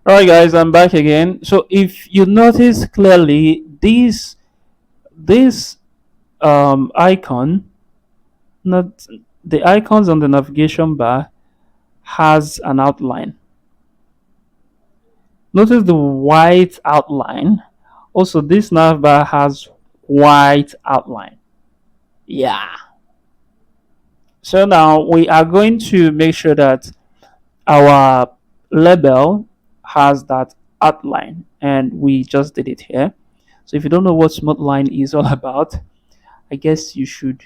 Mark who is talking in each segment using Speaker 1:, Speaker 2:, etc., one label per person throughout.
Speaker 1: All right, guys, I'm back again. So if you notice clearly, this icon, not the icons on the navigation bar, has an outline. Notice the white outline. Also, this nav bar has white outline. Yeah. So now we are going to make sure that our label has that outline, and we just did it here. So if you don't know what smooth line is all about, I guess you should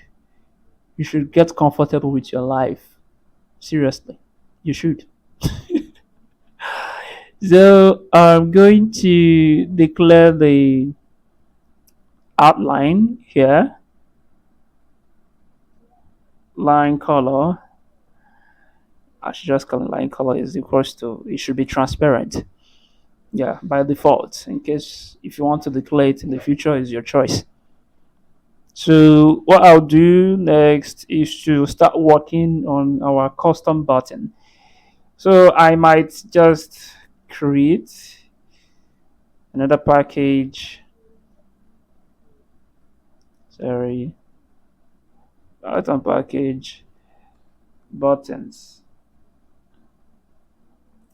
Speaker 1: get comfortable with your life. Seriously, you should. So I'm going to declare the outline here, line color. I should just call it line color is equals to, it should be transparent. Yeah, by default. In case if you want to declare it in the future, is your choice. So what I'll do next is to start working on our custom button. So I might just create another package. Sorry, button package buttons.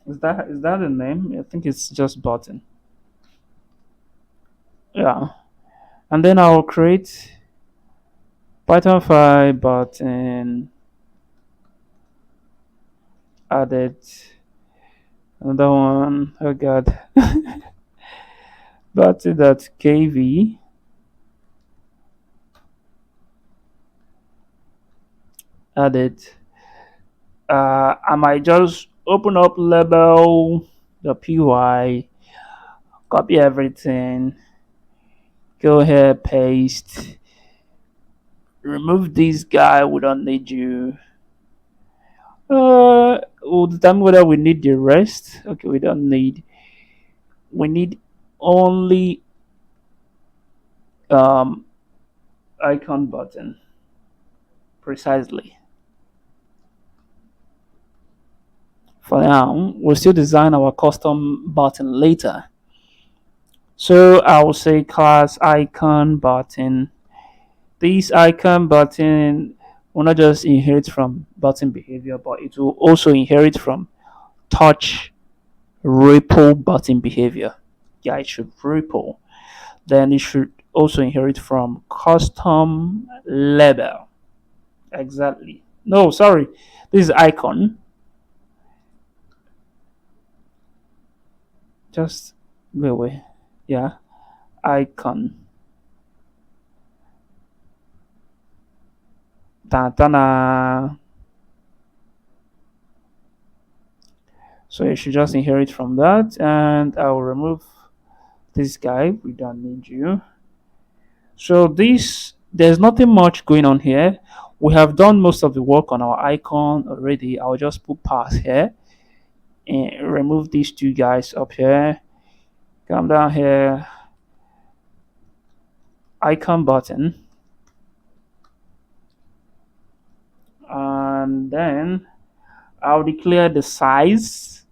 Speaker 1: Is that the name? I think it's just button. Yeah, and then I'll create Python 5 button added. Another one. Oh god. Kv added. I might just open up label the py, copy everything, go here, paste, remove this guy, we don't need you. We'll determine whether we need the rest. Okay, we need only um icon button, precisely. For now, we'll still design our custom button later. So I will say class icon button. This icon button will not just inherit from button behavior, but it will also inherit from touch ripple button behavior. Yeah, it should ripple. Then it should also inherit from custom label. Exactly. No, sorry. This is icon. Just go away. Yeah, icon. Ta-ta-na. So you should just inherit from that, and I will remove this guy. We don't need you. So there's nothing much going on here. We have done most of the work on our icon already. I'll just put pass here and remove these two guys up here. Come down here, icon button, and then I'll declare the size.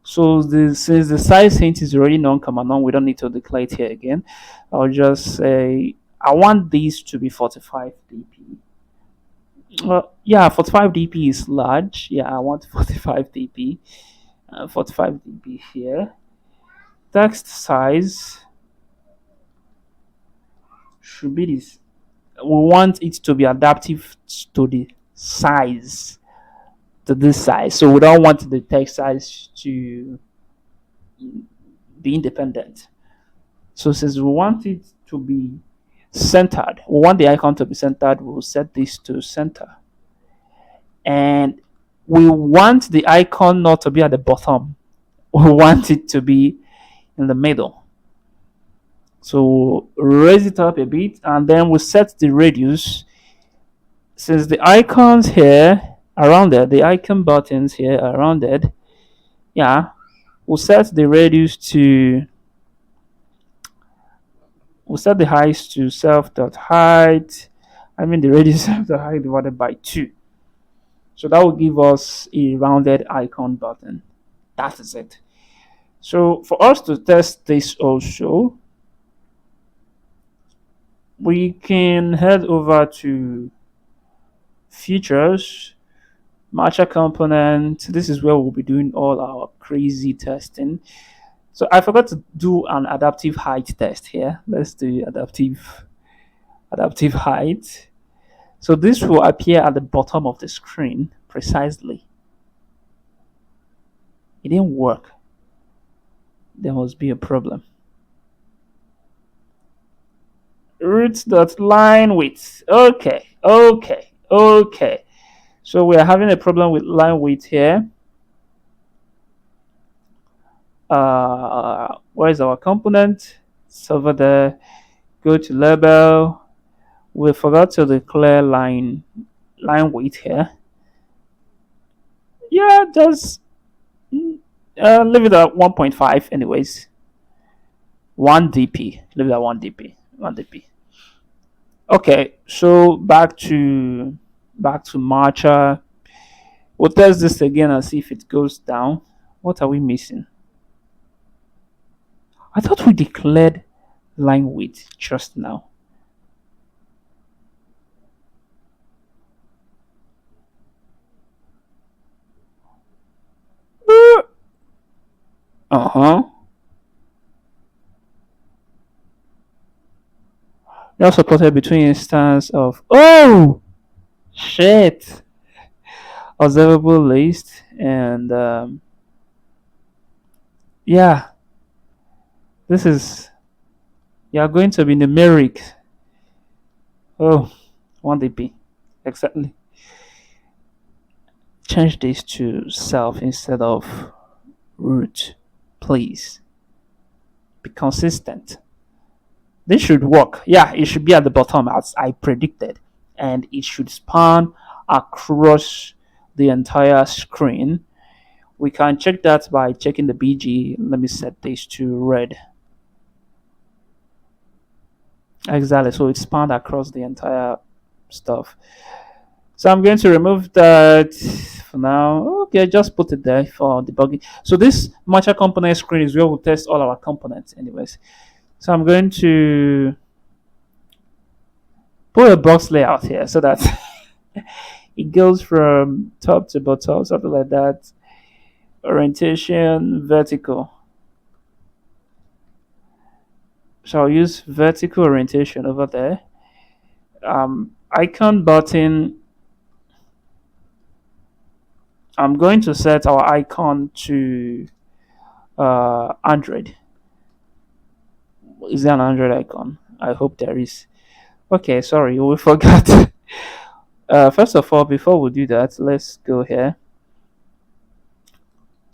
Speaker 1: So since the size hint is already non-comma we don't need to declare it here again. I'll just say I want these to be 45 dp. Yeah, 45 dp is large. Yeah, I want 45 dp. 45 dp here. Text size should be this. We want it to be adaptive to the size, to this size. So we don't want the text size to be independent. So since we want it to be centered, we want the icon to be centered, we'll set this to center. And we want the icon not to be at the bottom. We want it to be in the middle. So raise it up a bit, and then we set the radius. Since the icons here are rounded, the icon buttons here are rounded, yeah, we'll set the radius to, we'll set the height to self.height. I mean the radius of the height divided by 2. So that will give us a rounded icon button. That is it. So for us to test this also, we can head over to features, matcha component. This is where we'll be doing all our crazy testing. So I forgot to do an adaptive height test here. Let's do adaptive height. So this will appear at the bottom of the screen precisely. It didn't work. There must be a problem. Root.line width. Okay. So we are having a problem with line width here. Where is our component? It's over there. Go to label. We forgot to declare line width here. Yeah, just leave it at 1.5 anyways. 1 dp. Leave it at 1 dp. 1 dp. Okay, so back to Matcha. We'll test this again and see if it goes down. What are we missing? I thought we declared line width just now. Uh-huh. They are supported between instance of shit observable list and yeah, this is going to be numeric. 1 dp exactly. Change this to self instead of root, please. Be consistent. This should work. Yeah, it should be at the bottom as I predicted, and it should span across the entire screen. We can check that by checking the BG. Let me set this to red. Exactly, so it spanned across the entire stuff. So I'm going to remove that for now. Okay, just put it there for debugging. So this matcha component screen is where we'll test all our components anyways. So I'm going to put a box layout here so that it goes from top to bottom, something like that. Orientation, vertical. So I'll use vertical orientation over there. Icon button. I'm going to set our icon to Android. Is there an Android icon? I hope there is. Okay, sorry, we forgot. First of all, before we do that, let's go here.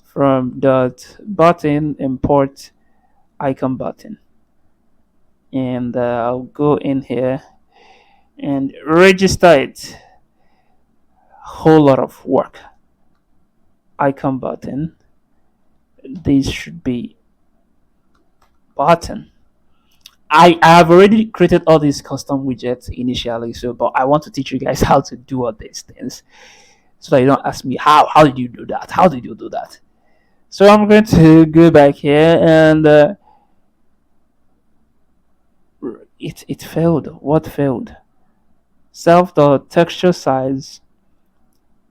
Speaker 1: From dot button, import icon button. And I'll go in here and register it. Whole lot of work. Icon button. This should be button. I have already created all these custom widgets initially, but I want to teach you guys how to do all these things so that you don't ask me how did you do that? How did you do that? So I'm going to go back here and it failed. What failed? Self.texture size.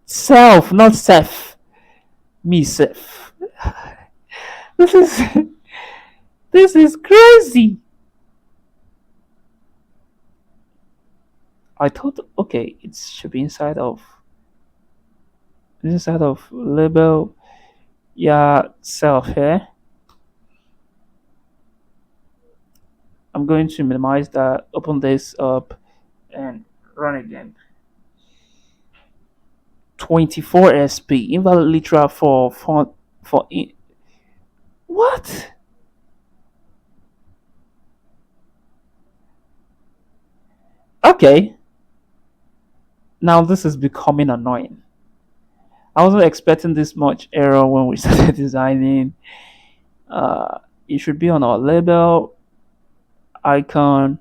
Speaker 1: Self, not self. Me self. This is crazy. I thought, okay, it should be inside of label. Yeah, self here. I'm going to minimize that, open this up and run again. 24 SP, invalid literal for font for in. What? Okay. Now this is becoming annoying. I wasn't expecting this much error when we started designing. It should be on our label icon.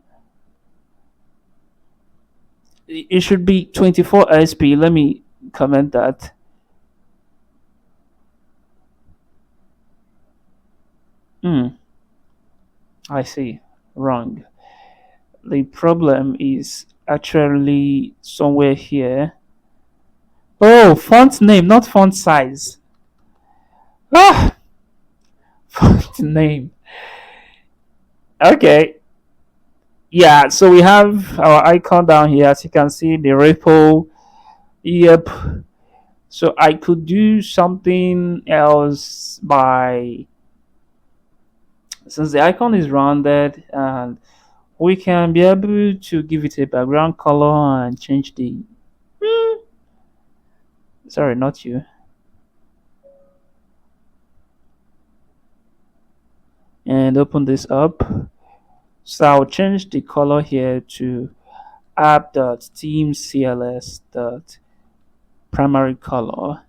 Speaker 1: It should be 24 SP. Let me comment that. Hmm, I see. Wrong. The problem is actually somewhere here. Oh, font name, not font size. Ah, font name. Okay. Yeah, so we have our icon down here. As you can see, the repo. Yep. So I could do something else by, since the icon is rounded, and we can be able to give it a background color and change the, sorry, not you, and open this up. So I'll change the color here to app.theme.cls.primary color.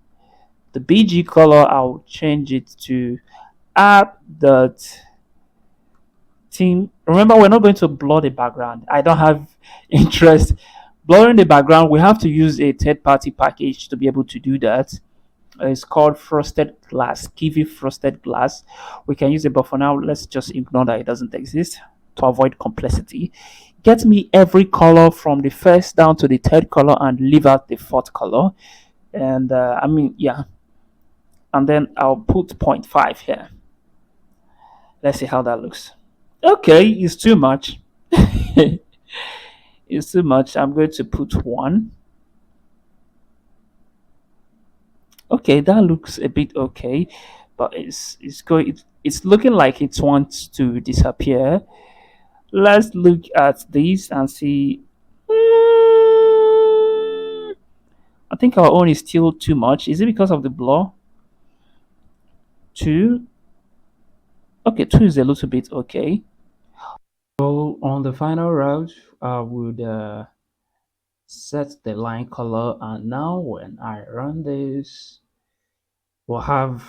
Speaker 1: The BG color, I'll change it to app.theme. Remember, we're not going to blur the background. I don't have interest blurring the background. We have to use a third-party package to be able to do that. It's called Frosted Glass, Kivy Frosted Glass. We can use it, but for now, let's just ignore that it doesn't exist to avoid complexity. Get me every color from the first down to the third color and leave out the fourth color. And yeah. And then I'll put point 0.5 here. Let's see how that looks. Okay, it's too much. It's too much. I'm going to put 1. Okay, that looks a bit okay, but it's looking like it wants to disappear. Let's look at this and see. I think our own is still too much. Is it because of the blur? 2. Okay, 2 is a little bit okay. So on the final route, I would set the line color, and now when I run this, we'll have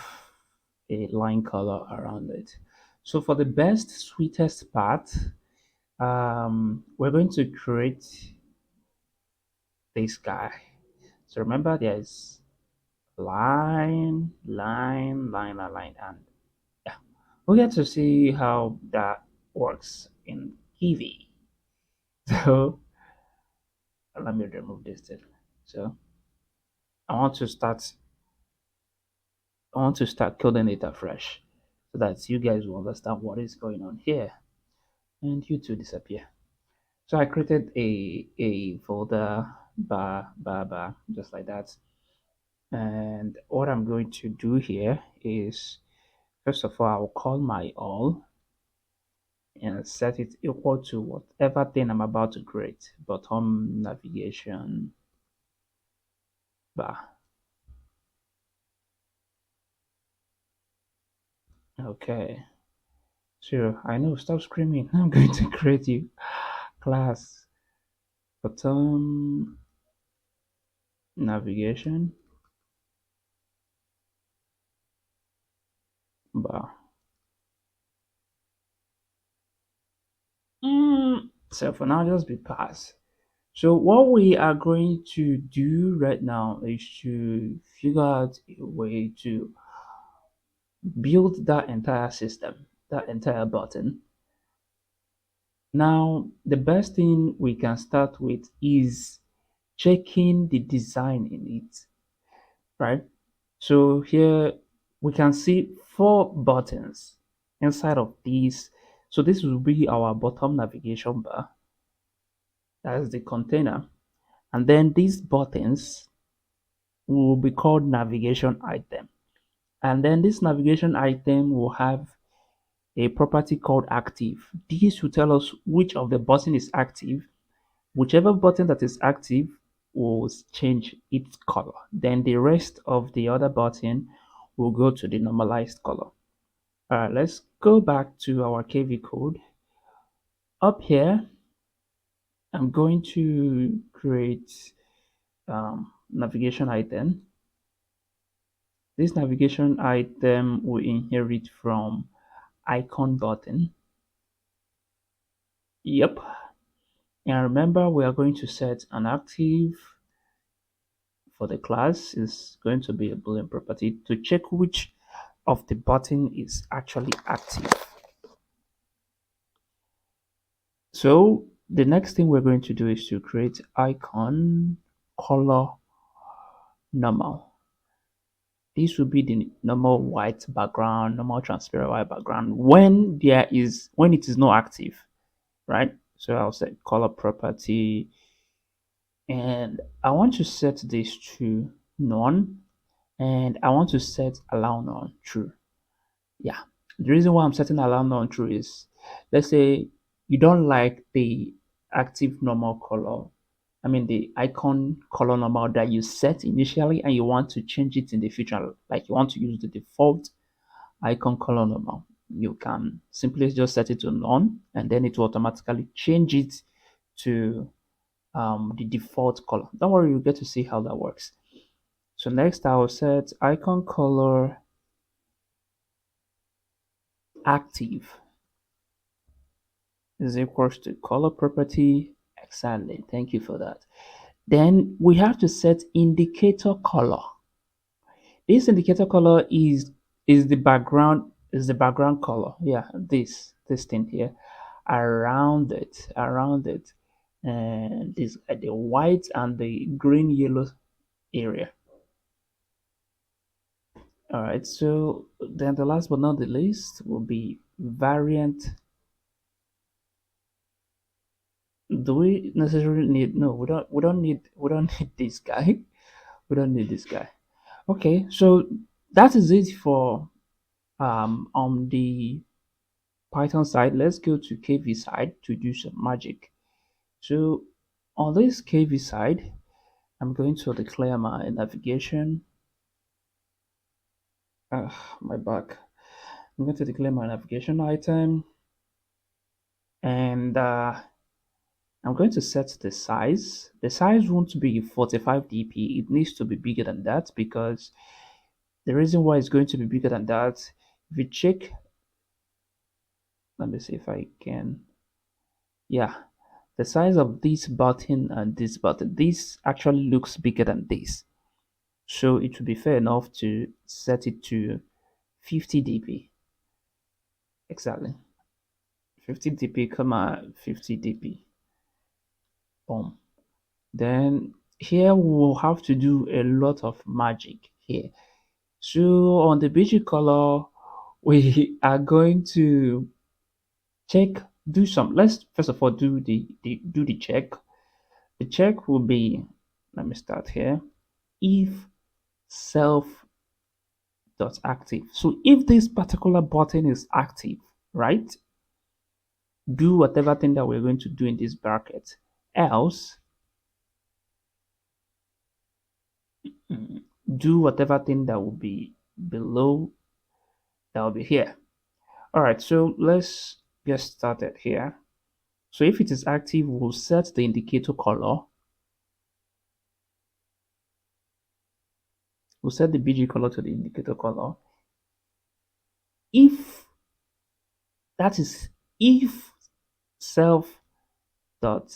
Speaker 1: a line color around it. So for the best, sweetest part, we're going to create this guy. So remember, there's line, and yeah, we get to see how that works in Kivy. So let me remove this thing. So I want to start. I want to start coding it afresh, so that you guys will understand what is going on here, and you two disappear. So I created a folder bar just like that. And what I'm going to do here is, first of all, I'll call my all and set it equal to whatever thing I'm about to create. Bottom navigation bar. Okay. So I know, stop screaming. I'm going to create you class bottom navigation bar. So for now, just be pass. So what we are going to do right now is to figure out a way to build that entire system, that entire button. Now, the best thing we can start with is checking the design in it, right? So here we can see 4 buttons inside of these. So this will be our bottom navigation bar. That is the container. And then these buttons will be called navigation item. And then this navigation item will have a property called active. This will tell us which of the button is active. Whichever button that is active will change its color. Then the rest of the other button will go to the normalized color. All right, let's go back to our KV code. Up here, I'm going to create navigation item. This navigation item will inherit from icon button. Yep. And remember, we are going to set an active for the class is going to be a boolean property to check which of the button is actually active. So the next thing we're going to do is to create icon color normal. This will be the normal white background, normal transparent white background when it is not active, right? So I'll set color property, and I want to set this to none, and I want to set allow none true. Yeah, the reason why I'm setting allow none true is, let's say you don't like the active normal color, I mean the icon color normal that you set initially, and you want to change it in the future, like you want to use the default icon color normal. You can simply just set it to none, and then it will automatically change it to the default color. Don't worry, you'll get to see how that works. So next I will set icon color active is equals to color property. Exactly, thank you for that. Then we have to set indicator color. This indicator color is the background color. Yeah, this thing here around it, and this the white and the green yellow area. All right, so then the last but not the least will be variant. Do we necessarily need? No, we don't need this guy. We don't need this guy. Okay, so that is it for on the Python side. Let's go to Kivy side to do some magic. So on this Kivy side, I'm going to declare my navigation. My back. I'm going to declare my navigation item, and I'm going to set the size. The size won't be 45 dp. It needs to be bigger than that, because the reason why it's going to be bigger than that, if you check, let me see if I can. Yeah, the size of this button and this button, this actually looks bigger than this. So it would be fair enough to set it to 50 dp. Exactly. 50 dp, comma 50 dp. Boom. Then here we'll have to do a lot of magic here. So on the BG color, we are going to check, do some. Let's first of all do the check. The check will be, let me start here. If self dot active. So if this particular button is active, right? Do whatever thing that we're going to do in this bracket. Else, do whatever thing that will be below, that will be here. All right, so let's get started here. So if it is active, we'll set the indicator color. We'll set the BG color to the indicator color. If that is, if self dot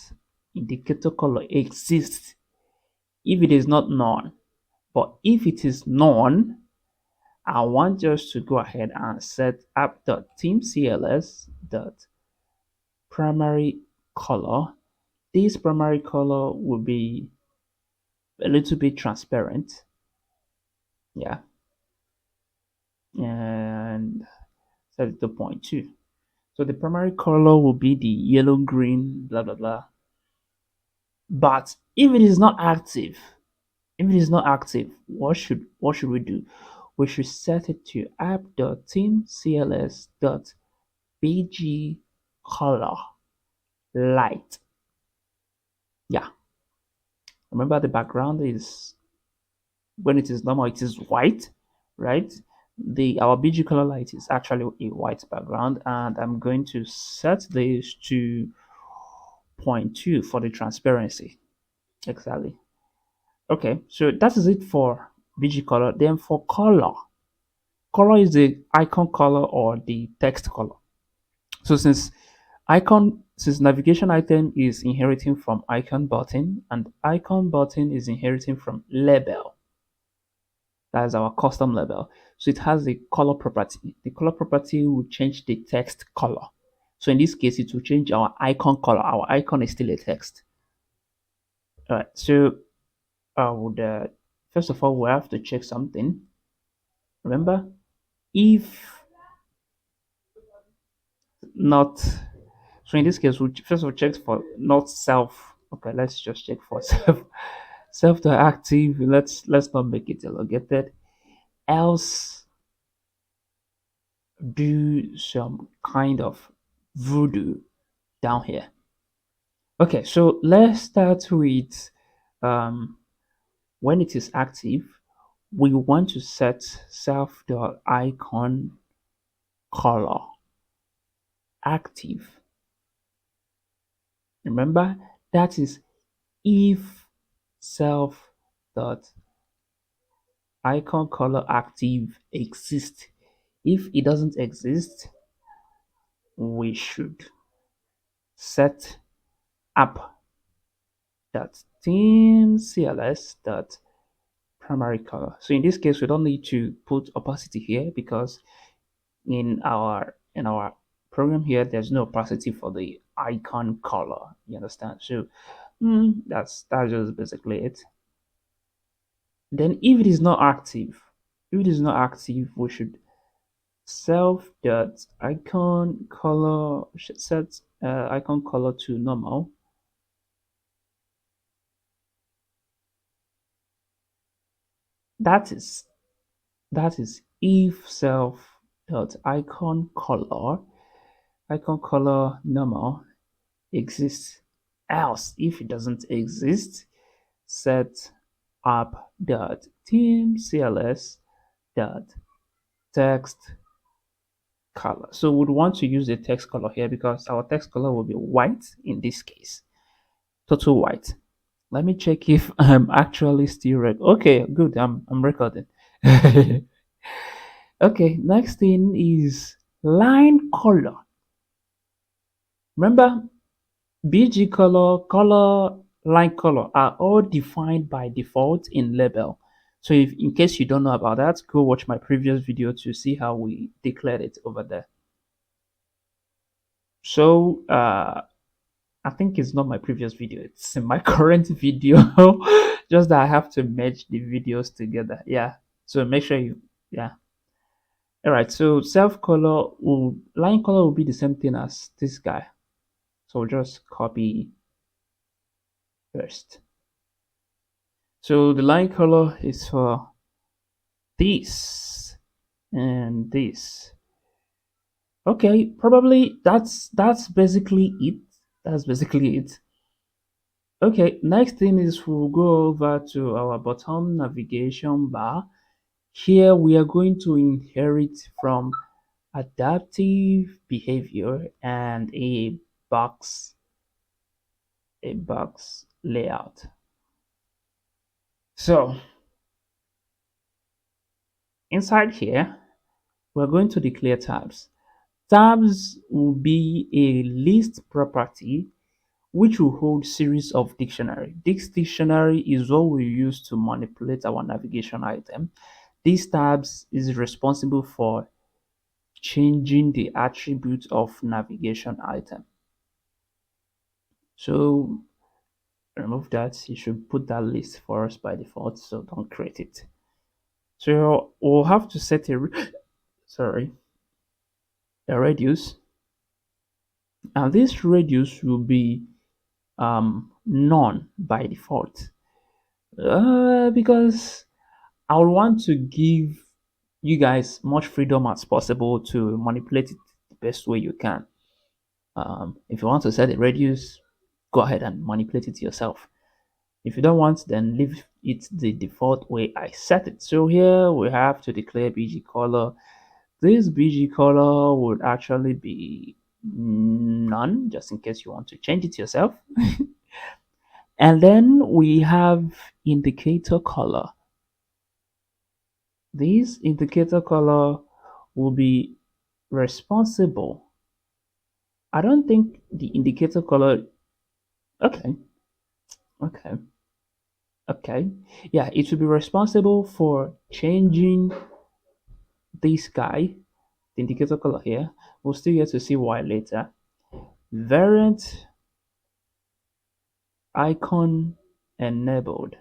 Speaker 1: indicator color exists, if it is not none, but if it is none, I want us to go ahead and set app.themecls dot primary color. This primary color will be a little bit transparent. Yeah. And set it to 0.2. So the primary color will be the yellow, green, blah, blah, blah. But if it is not active, what should we do? We should set it to app.themecls.bg color light. Yeah. Remember, the background is, when it is normal, it is white, right? Our BG color light is actually a white background, and I'm going to set this to 0.2 for the transparency. Exactly. Okay, so that is it for BG color. Then for color is the icon color or the text color. So since navigation item is inheriting from icon button, and icon button is inheriting from label, That is our custom label. So it has a color property. The color property will change the text color. So in this case, it will change our icon color. Our icon is still a text. All right. So I would first of all we have to check something. Remember, if not, so in this case, we first of all check for not self. Okay, let's just check for self to active. Let's not make it elongated. Else do some kind of voodoo down here. Okay, so let's start with um, when it is active, we want to set self dot icon color active. Remember, that is if self dot icon color active exists. If it doesn't exist, we should set app dot theme cls dot primary color. So in this case, we don't need to put opacity here because in our program here, there's no opacity for the icon color. You understand? So that's just basically it. Then if it is not active, we should self dot icon color should set icon color to normal. That is if self dot icon color normal exists. Else, if it doesn't exist, set app dot theme cls dot text color. So we'd want to use the text color here because our text color will be white in this case, total white. Let me check if I'm actually still okay, good. I'm recording. Okay, next thing is line color. Remember, BG color, line color are all defined by default in label. So if in case you don't know about that, go watch my previous video to see how we declared it over there. So I think it's not my previous video, it's in my current video. Just that I have to merge the videos together. Yeah. So make sure you yeah. Alright, so line color will be the same thing as this guy. So we'll just copy first. So the line color is for this and this. Okay, probably that's basically it. That's basically it. Okay, next thing is we'll go over to our bottom navigation bar. Here we are going to inherit from adaptive behavior and a box layout. So inside here, we're going to declare tabs. Tabs will be a list property which will hold series of dictionary. This dictionary is what we use to manipulate our navigation item. These tabs is responsible for changing the attribute of navigation item. So remove that. You should put that list for us by default, so don't create it. So we'll have to set a radius, and this radius will be none by default, because I would want to give you guys much freedom as possible to manipulate it the best way you can. If you want to set a radius, go ahead and manipulate it yourself. If you don't want, then leave it the default way I set it. So here we have to declare BG color. This BG color would actually be none, just in case you want to change it yourself. And then we have indicator color. This indicator color will be responsible. I don't think the indicator color. Okay. Okay. Yeah, it will be responsible for changing this guy, the indicator color here. We'll still get to see why later. Variant icon enabled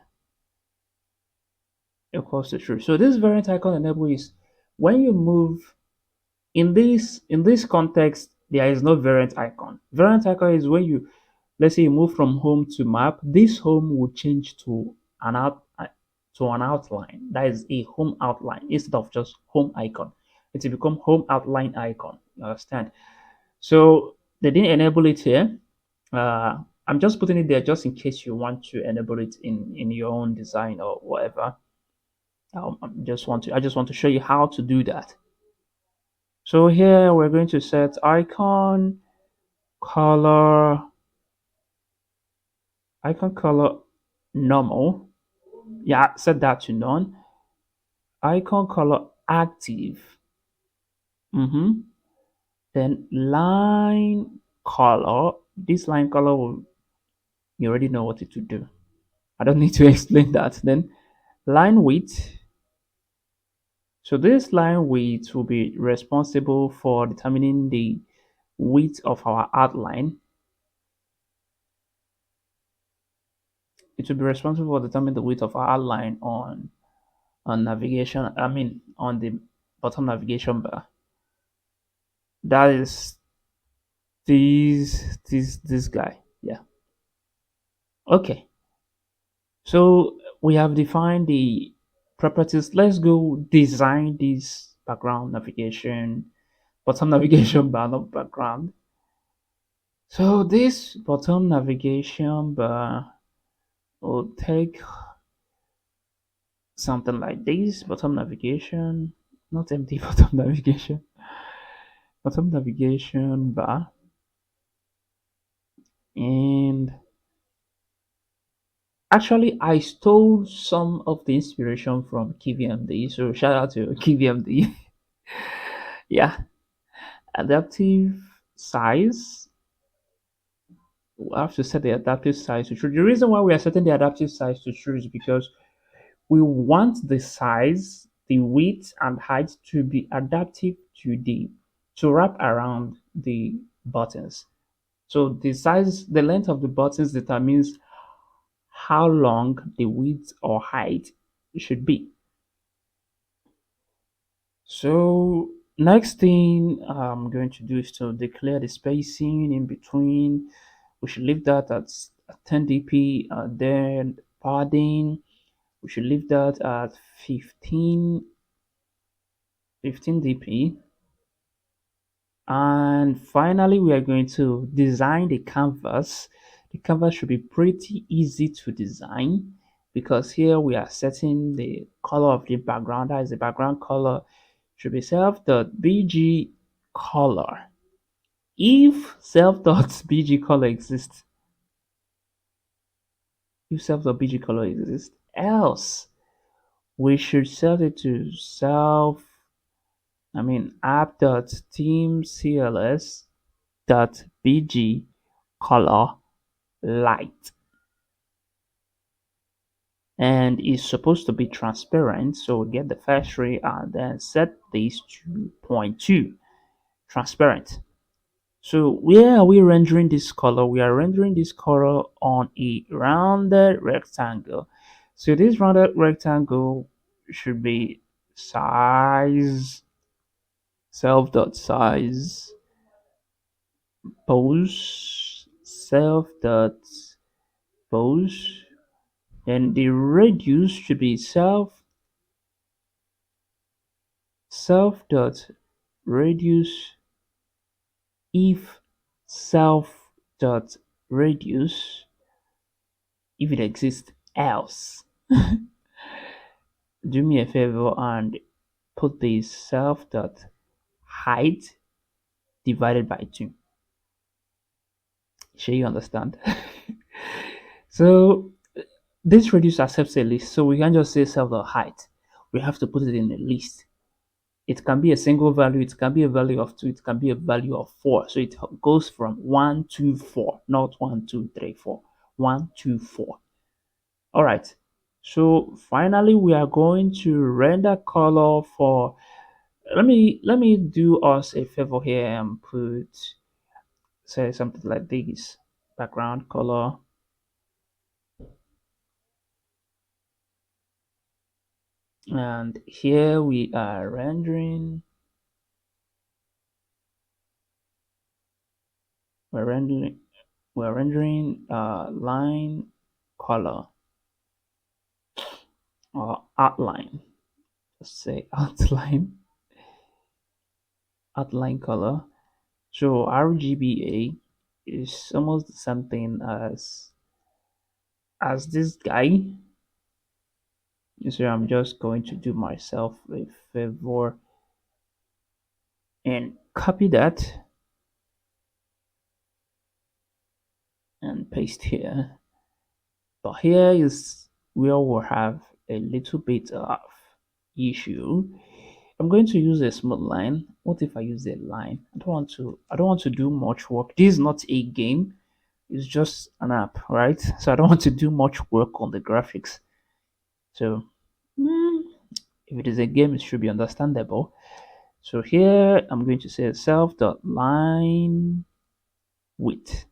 Speaker 1: equals to true. So this variant icon enabled is when you move in this context, there is no variant icon. Variant icon is when you, let's say you move from home to map, this home will change to an outline. That is a home outline instead of just home icon. It will become home outline icon. You understand? So they didn't enable it here. Uh, I'm just putting it there just in case you want to enable it in your own design or whatever. I just want to show you how to do that. So here we're going to set icon color, icon color normal. Yeah, set that to none. Icon color active. Mm-hmm. Then line color. This line color will, you already know what it will do. I don't need to explain that. Then line width. So this line width will be responsible for determining the width of our outline. It will be responsible for determining the width of our outline on navigation. I mean on the bottom navigation bar. That is this guy. Yeah. Okay. So we have defined the properties. Let's go design this background navigation, bottom navigation bar, not background. So this bottom navigation bar will take something like this. Bottom navigation, not empty bottom navigation bar, and actually I stole some of the inspiration from Kivy. So shout out to Kivy. Yeah, adaptive size. We have to set the adaptive size to true. The reason why we are setting the adaptive size to true is because we want the size, the width, and height to be adaptive to wrap around the buttons. So the size, the length of the buttons determines how long the width or height should be. So next thing I'm going to do is to declare the spacing in between. We should leave that at 10 dp. Then padding, we should leave that at 15 dp. And finally, we are going to design the canvas. The canvas should be pretty easy to design because here we are setting the color of the background. That is the background color should be self.bg color. If self.bg color exists, if self.bg color exists, else we should set it to app.themecls.bg color light, and it's supposed to be transparent. So we get the first ray and then set this to 0.2 transparent. So where are we rendering this color? We are rendering this color on a rounded rectangle. So this rounded rectangle should be size self.size pose self.pose. Then the radius should be self.radius if self.radius if it exists, else do me a favor and put the self.height divided by 2. Sure, you understand? So this radius accepts a list, so we can just say self.height. We have to put it in a list. It can be a single value, it can be a value of 2, it can be a value of 4. So it goes from 1 to 4, not 1 2 3 4. 1 2 4. All right. So finally, we are going to render color for. Let me do us a favor here and put say something like this background color, and here we are we're rendering we're rendering line color or outline. Let's say outline color. So RGBA is almost the same thing as this guy. So I'm just going to do myself a favor and copy that and paste here. But here is where we'll have a little bit of issue. I'm going to use a smooth line. What if I use a line? I don't want to do much work. This is not a game. It's just an app, right? So I don't want to do much work on the graphics. So mm, if it is a game, it should be understandable. So here I'm going to say self dot line width.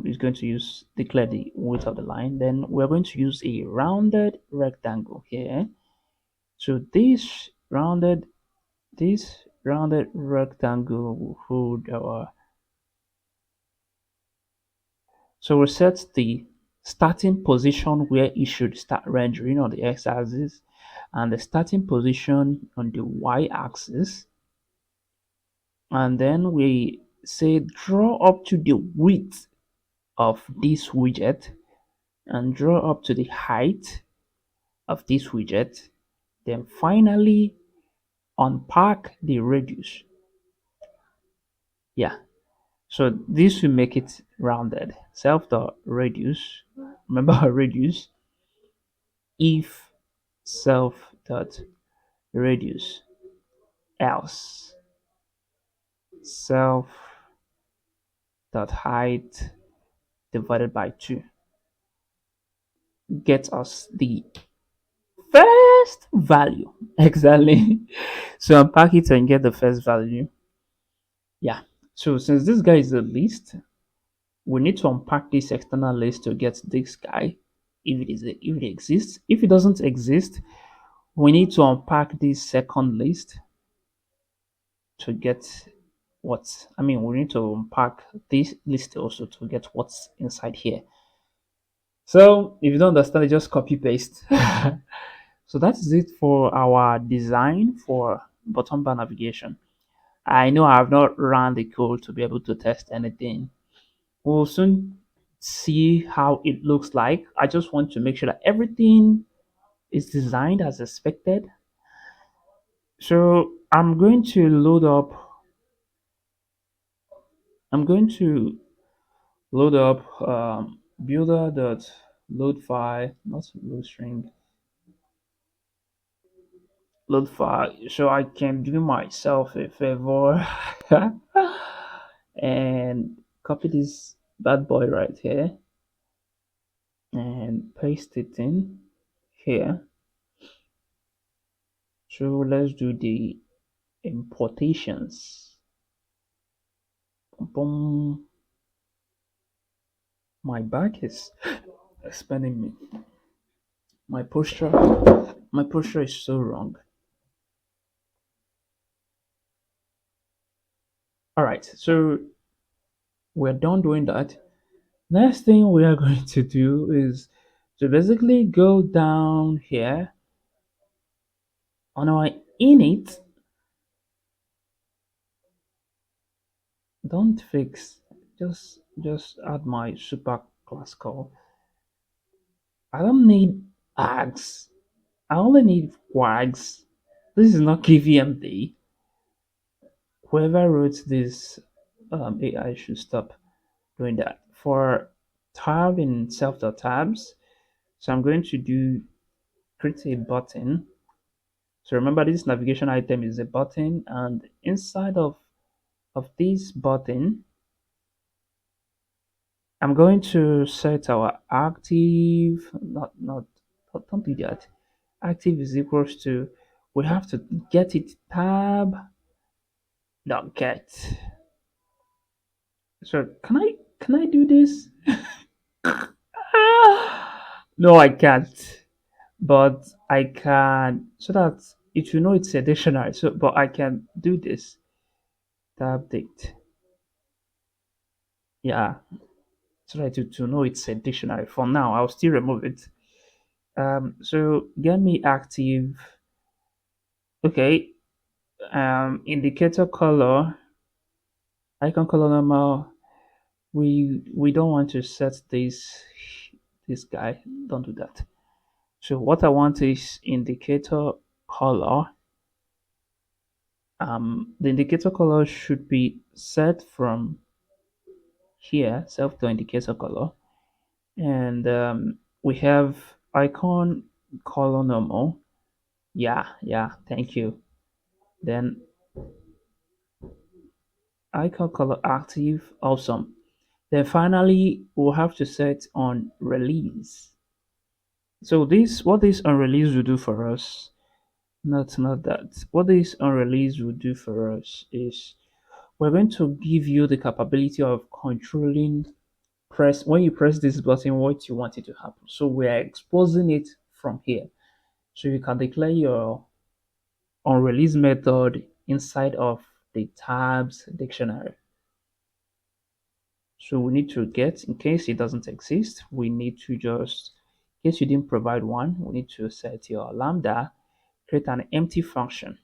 Speaker 1: Is going to use declare the width of the line. Then we're going to use a rounded rectangle here. So this rounded rectangle will hold our. So we set the starting position where it should start rendering on the x-axis and the starting position on the y-axis, and then we say draw up to the width of this widget and draw up to the height of this widget, then finally unpack the radius. Yeah, so this will make it rounded. Self dot radius, remember our radius, if self dot radius else self dot height divided by 2 gets us the first value. Exactly. So unpack it and get the first value. Yeah. So since this guy is a list, we need to unpack this external list to get this guy if it exists. If it doesn't exist, we need to unpack this second list to get what's I mean we need to unpack this list also to get what's inside here. So if you don't understand it, just copy paste. So that is it for our design for bottom bar navigation. I know I have not run the code to be able to test anything. We'll soon see how it looks like. I just want to make sure that everything is designed as expected. So I'm going to load up builder dot load file, not load string, load file, so I can do myself a favor and copy this bad boy right here and paste it in here. So let's do the importations. Boom. My back is expanding me. My posture is so wrong. All right, so we're done doing that. Next thing we are going to do is to basically go down here on our init. Don't fix, just add my super class call. I don't need ags. I only need wags. This is not KVMD. Whoever wrote this AI should stop doing that. For tab in self.tabs, so I'm going to do create a button. So remember this navigation item is a button, and inside of this button I'm going to set our active, don't do that. Active is equals to, we have to get it tab, not get. So can I do this? No, I can't. But I can, so that it will know it's a dictionary. So, but I can do this. Tab date. Yeah, so that to know it's a dictionary. For now, I'll still remove it. So get me active. Okay. Indicator color, icon color normal. We don't want to set this guy. Don't do that. So what I want is indicator color. The indicator color should be set from here, self to indicator color, and we have icon color normal. Yeah, yeah, thank you. Then icon color active, awesome. Then finally, we'll have to set on release. So this, what this on release will do for us, not that. What this on release will do for us is we're going to give you the capability of controlling press when you press this button what you want it to happen. So we are exposing it from here. So you can declare your on release method inside of the tabs dictionary. So we need to get, in case it doesn't exist, we need to just, in case you didn't provide one, we need to set your lambda, create an empty function.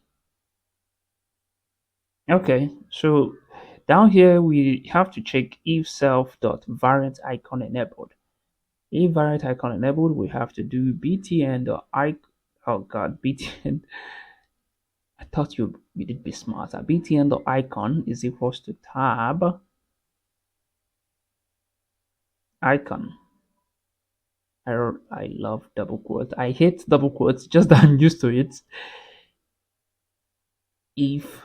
Speaker 1: Okay, so down here we have to check if self dot variant icon enabled. If variant icon enabled, we have to do btn dot icon. Oh god, btn. I thought you did be smarter. Btn dot icon is equals to tab icon. I love double quotes. I hate double quotes, just that I'm used to it. If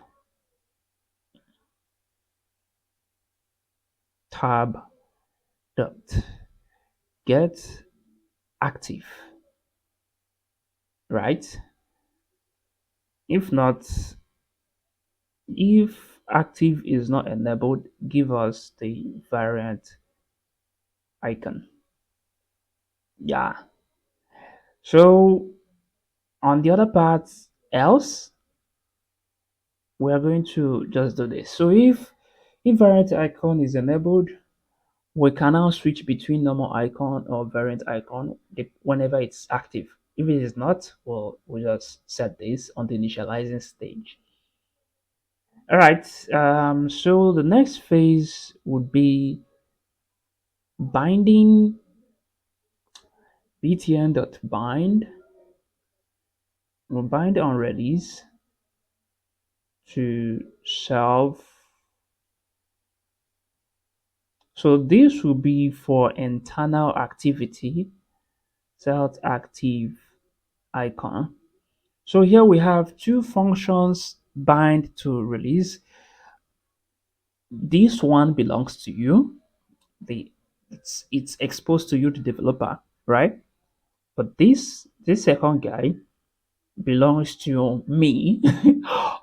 Speaker 1: tab dot get active, right? If not, if active is not enabled, give us the variant icon. Yeah. So on the other part, else, we are going to just do this. So if variant icon is enabled, we can now switch between normal icon or variant icon whenever it's active. If it is not, we'll just set this on the initializing stage. All right. So the next phase would be binding btn.bind. We'll bind on release to self. So this will be for internal activity, self active icon. So here we have two functions bind to release. This one belongs to you. The it's exposed to you, the developer, right? But this second guy belongs to me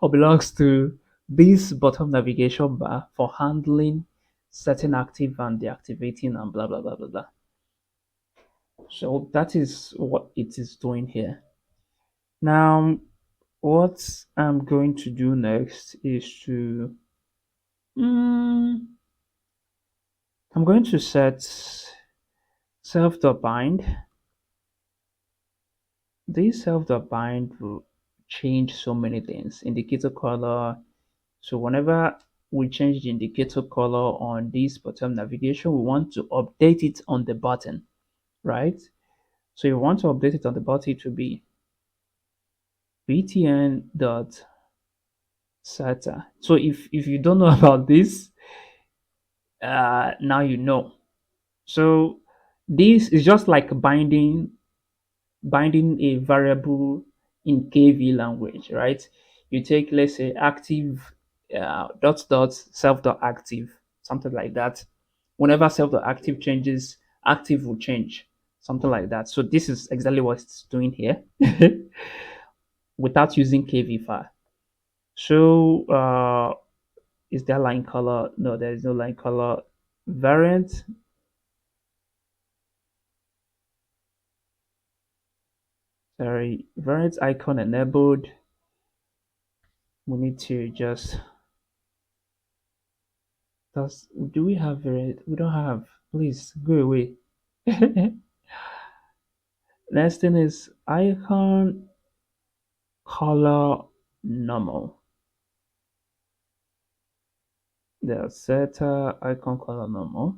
Speaker 1: or belongs to this bottom navigation bar for handling setting active and deactivating and blah blah blah blah blah. So that is what it is doing here. Now what I'm going to do next is to I'm going to set self.bind. This self.bind will change so many things. Indicator color. So whenever we change the indicator color on this bottom navigation, we want to update it on the button, right? So you want to update it on the button to be btn dot sata. So if you don't know about this, now you know. So this is just like binding a variable in Kivy language, right? You take, let's say, active dot dot self dot active, something like that. Whenever self.active changes, active will change, something like that. So this is exactly what it's doing here without using Kv file. So is there line color? No, there is no line color. Variant, sorry, variant icon enabled. We need to just, does, do we have variant? We don't have. Please go away. Next thing is icon color normal. The setter icon color normal.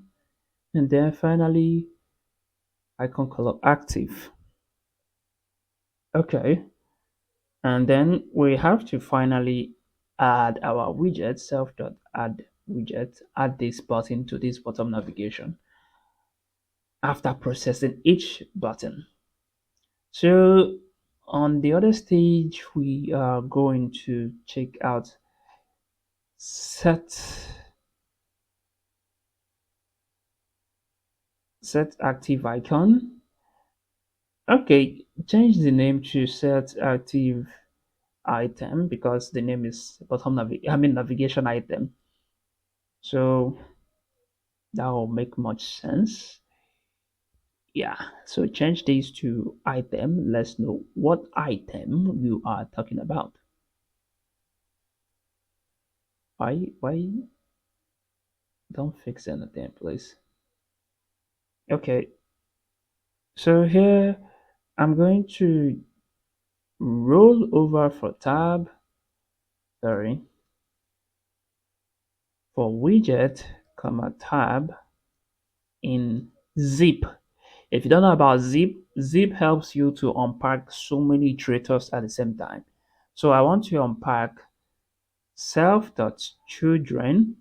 Speaker 1: And then finally icon color active. Okay. And then we have to finally add our widget, self.add widget, add this button to this bottom navigation after processing each button. So on the other stage, we are going to check out set active icon. Okay, change the name to set active item because the name is navigation item. So that will make much sense. Yeah, so change this to item. Let's know what item you are talking about. Why don't fix anything, please? Okay, so here I'm going to roll over for tab, sorry, for widget, comma tab in zip. If you don't know about zip, zip helps you to unpack so many iterators at the same time. So I want to unpack self.children.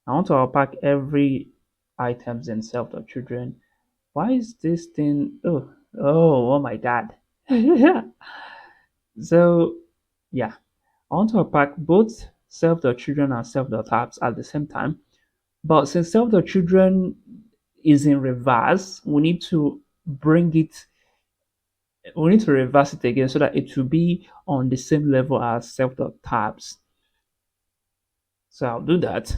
Speaker 1: I want to unpack every items in self.children. Why is this thing? Oh my god. So yeah, I want to unpack both self.children and self.apps at the same time. But since self.children is in reverse, we need to reverse it again so that it will be on the same level as self.tabs. So I'll do that.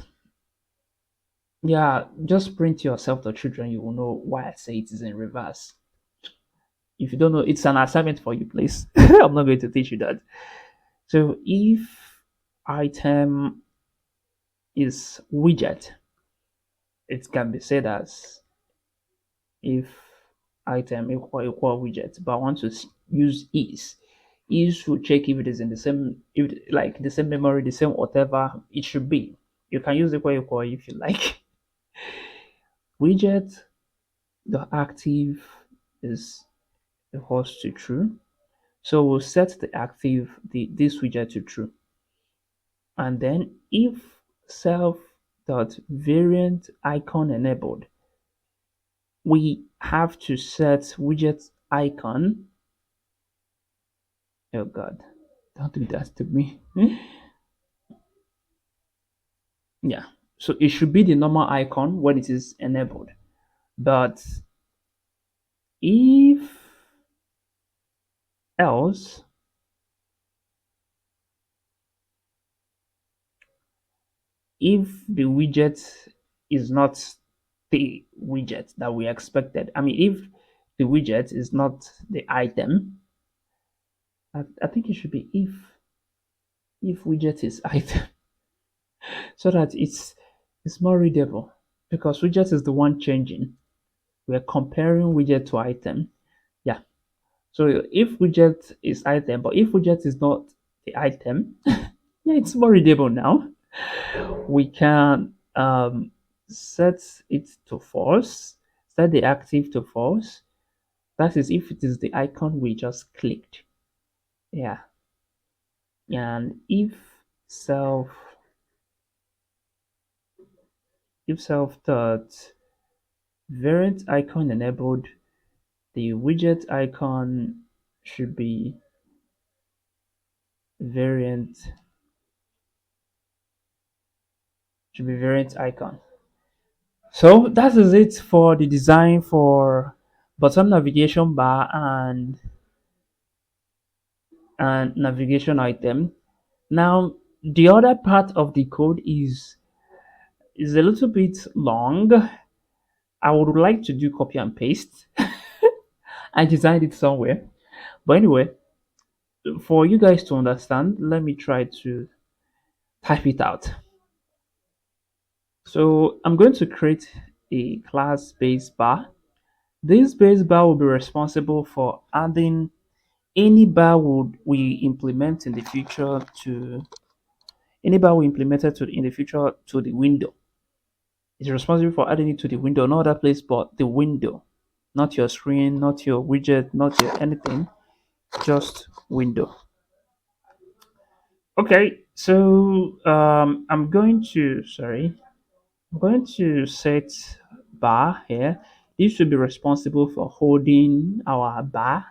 Speaker 1: Yeah, just print your self.children. You will know why I say it is in reverse. If you don't know, it's an assignment for you, please. I'm not going to teach you that. So if item is widget, it can be said as if item equal widget, but I want to use is will check if it is in the same, if like the same memory, the same whatever it should be. You can use equal if you like. Widget the active is equals to true, so we'll set the active this widget to true, and then if self dot variant icon enabled, we have to set widget icon. Oh god, don't do that to me. Yeah, so it should be the normal icon when it is enabled, but if else, if the widget is not the widget that we expected, I mean if the widget is not the item, I think it should be if widget is item so that it's more readable, because widget is the one changing. We're comparing widget to item. Yeah. So if widget is item, but if widget is not the item, yeah, it's more readable now. We can set it to false, set the active to false. That is if it is the icon we just clicked. Yeah. And self if self dot variant icon enabled, the widget icon should be variant variant icon. So that is it for the design for bottom navigation bar and navigation item. Now the other part of the code is a little bit long. I would like to do copy and paste. I designed it somewhere. But anyway, for you guys to understand, let me try to type it out. So I'm going to create a class base bar. This base bar will be responsible for adding any bar would we implement in the future to any bar we implemented to in the future to the window. It's responsible for adding it to the window, no other place but the window. Not your screen, not your widget, not your anything, just window. Okay, so I'm going to set bar here. This should be responsible for holding our bar,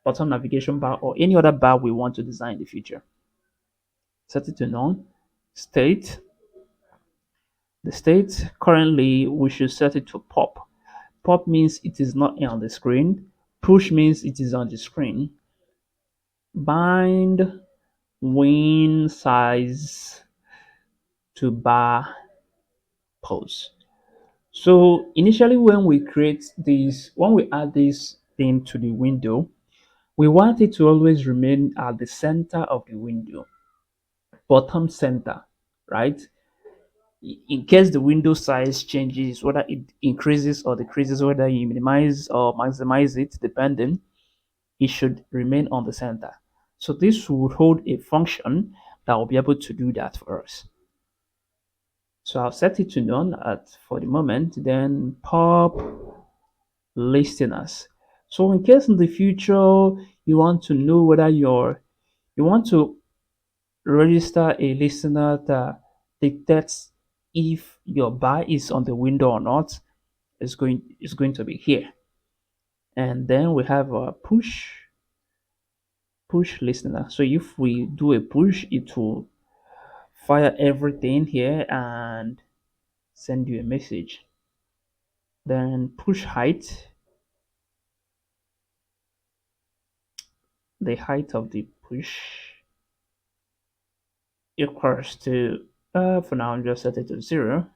Speaker 1: bottom navigation bar, or any other bar we want to design in the future. Set it to none. State. The state currently we should set it to pop. Pop means it is not on the screen. Push means it is on the screen. Bind win size to bar pose. So initially when we add this thing to the window, we want it to always remain at the center of the window, bottom center, right? In case the window size changes, whether it increases or decreases, whether you minimize or maximize it, depending, it should remain on the center. So this would hold a function that will be able to do that for us. So I'll set it to none for the moment, then pop listeners. So in case in the future you want to know whether you want to register a listener that detects if your bar is on the window or not, is going to be here. And then we have a push listener. So if we do a push, it will fire everything here and send you a message. Then push height, the height of the push equals to for now I'm just set it to 0.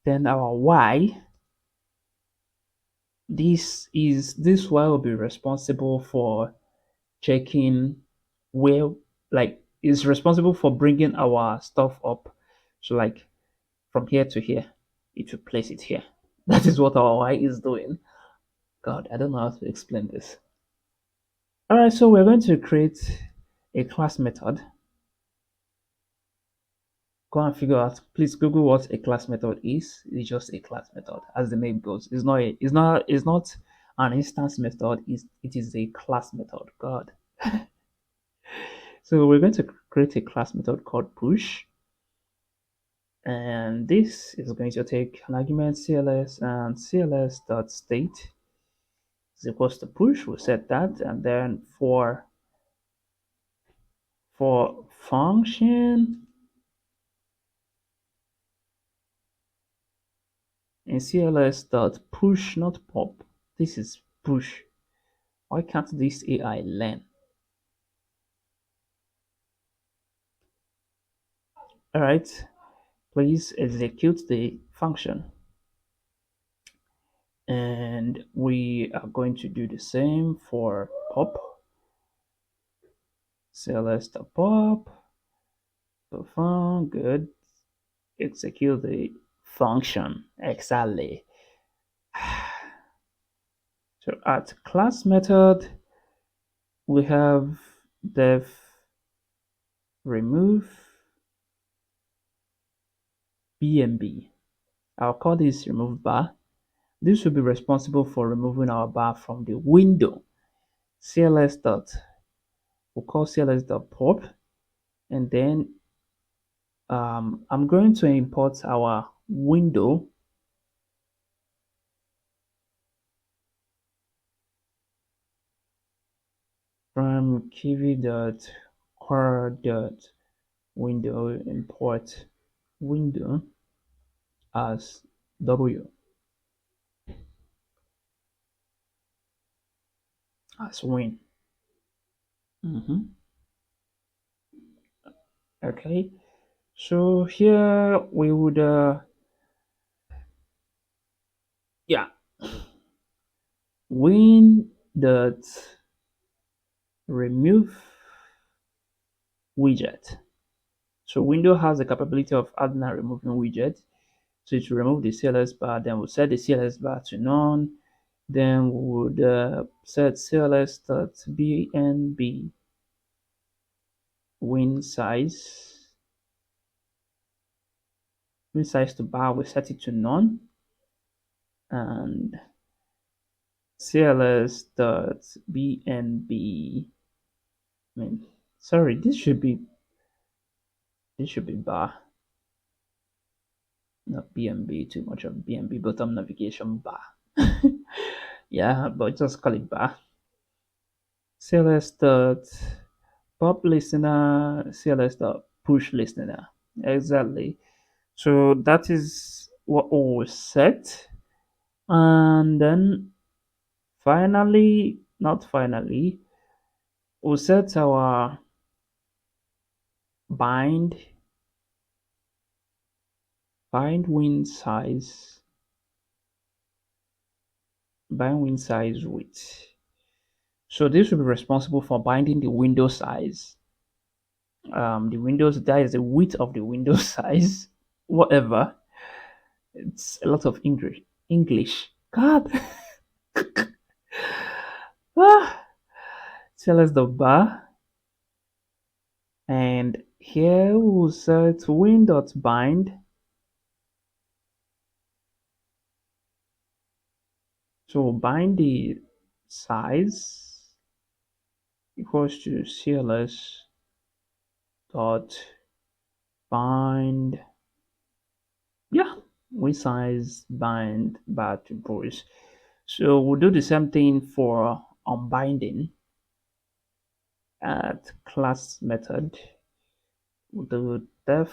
Speaker 1: Then our y, this y will be responsible for checking where, like, is responsible for bringing our stuff up. So like from here to here, it will place it here. That is what our y is doing. God, I don't know how to explain this. All right, so we're going to create a class method. Go and figure out. Please Google what a class method is. It's just a class method, as the name goes. It's not an instance method. It is a class method. God. So we're going to create a class method called push, and this is going to take an argument cls, and cls.state is equals to push. We'll set that, and then for function in cls.push, not pop. This is push. Why can't this AI learn? All right, please execute the function. And we are going to do the same for pop. cls.pop. Perform, good. Execute the function. Exactly. So at class method, we have def remove bmb. I'll call this remove bar. This will be responsible for removing our bar from the window. cls dot, we'll call cls dot pop, and then I'm going to import our window from Kivy dot core dot window import window as W as win. hmm Okay. So here we would yeah, win dot remove widget. So window has the capability of adding and removing widget. So to remove the CLS bar, then we'll set the CLS bar to none. Then we would set cls.bnb win size. Win size to bar, we set it to none. And cls.bnb. I mean, sorry, this should be bar, not bnb. Too much of bnb bottom navigation bar. Yeah, but just call it bar. cls dot pop listener, cls dot push listener. Exactly. So that is what we set. And then finally, not finally, we'll set our bind win size, bind win size width. So this will be responsible for binding the window size. The windows, that is the width of the window size. Whatever. It's a lot of English. English. God. Ah, tell us the bar. And here we'll set win.bind. So we'll bind the size equals to cls dot bind. Yeah, win size bind bar to push. So we'll do the same thing for unbinding at class method. We'll do def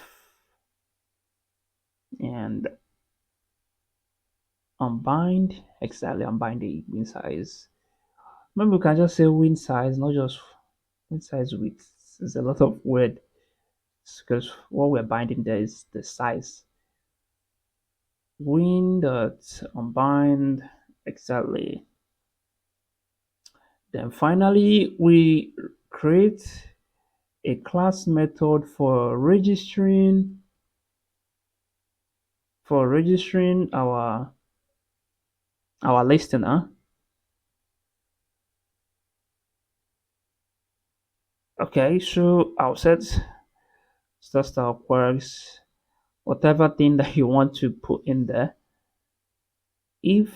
Speaker 1: and unbind, exactly, unbind the win size. Maybe we can just say win size, not just win size width. There's a lot of word because what we're binding there is the size. Win dot unbind, exactly. Then finally we create a class method for registering our listener. Okay, so I'll set style queries, whatever thing that you want to put in there. If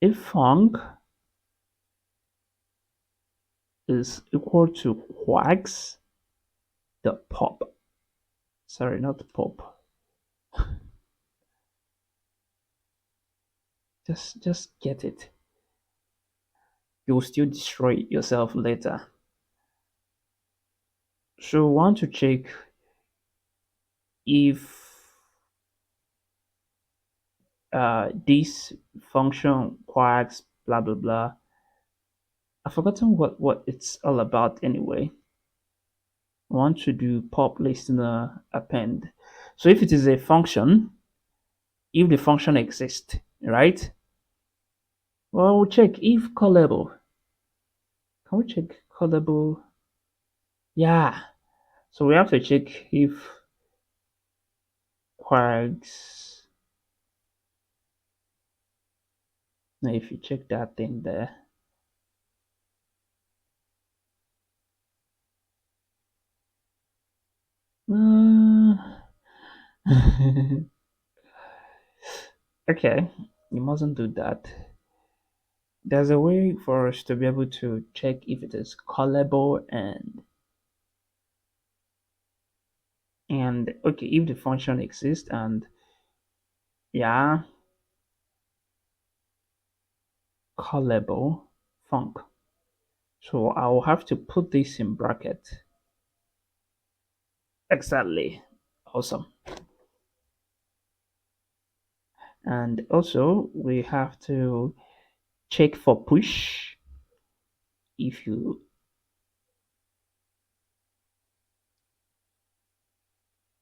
Speaker 1: func is equal to quags the pop, sorry, not pop, just get it, you'll still destroy yourself later. So we want to check if this function quags blah blah blah. I've forgotten what it's all about anyway. I want to do pop listener append. So if it is a function, if the function exists, right? Well, we'll check if callable. Can we check callable? Yeah. So we have to check if quags. Now, if you check that thing there, uh, okay, you mustn't do that. There's a way for us to be able to check if it is callable and okay, if the function exists and yeah, callable func. So I'll have to put this in bracket. Exactly. Awesome. And also we have to check for push. If you,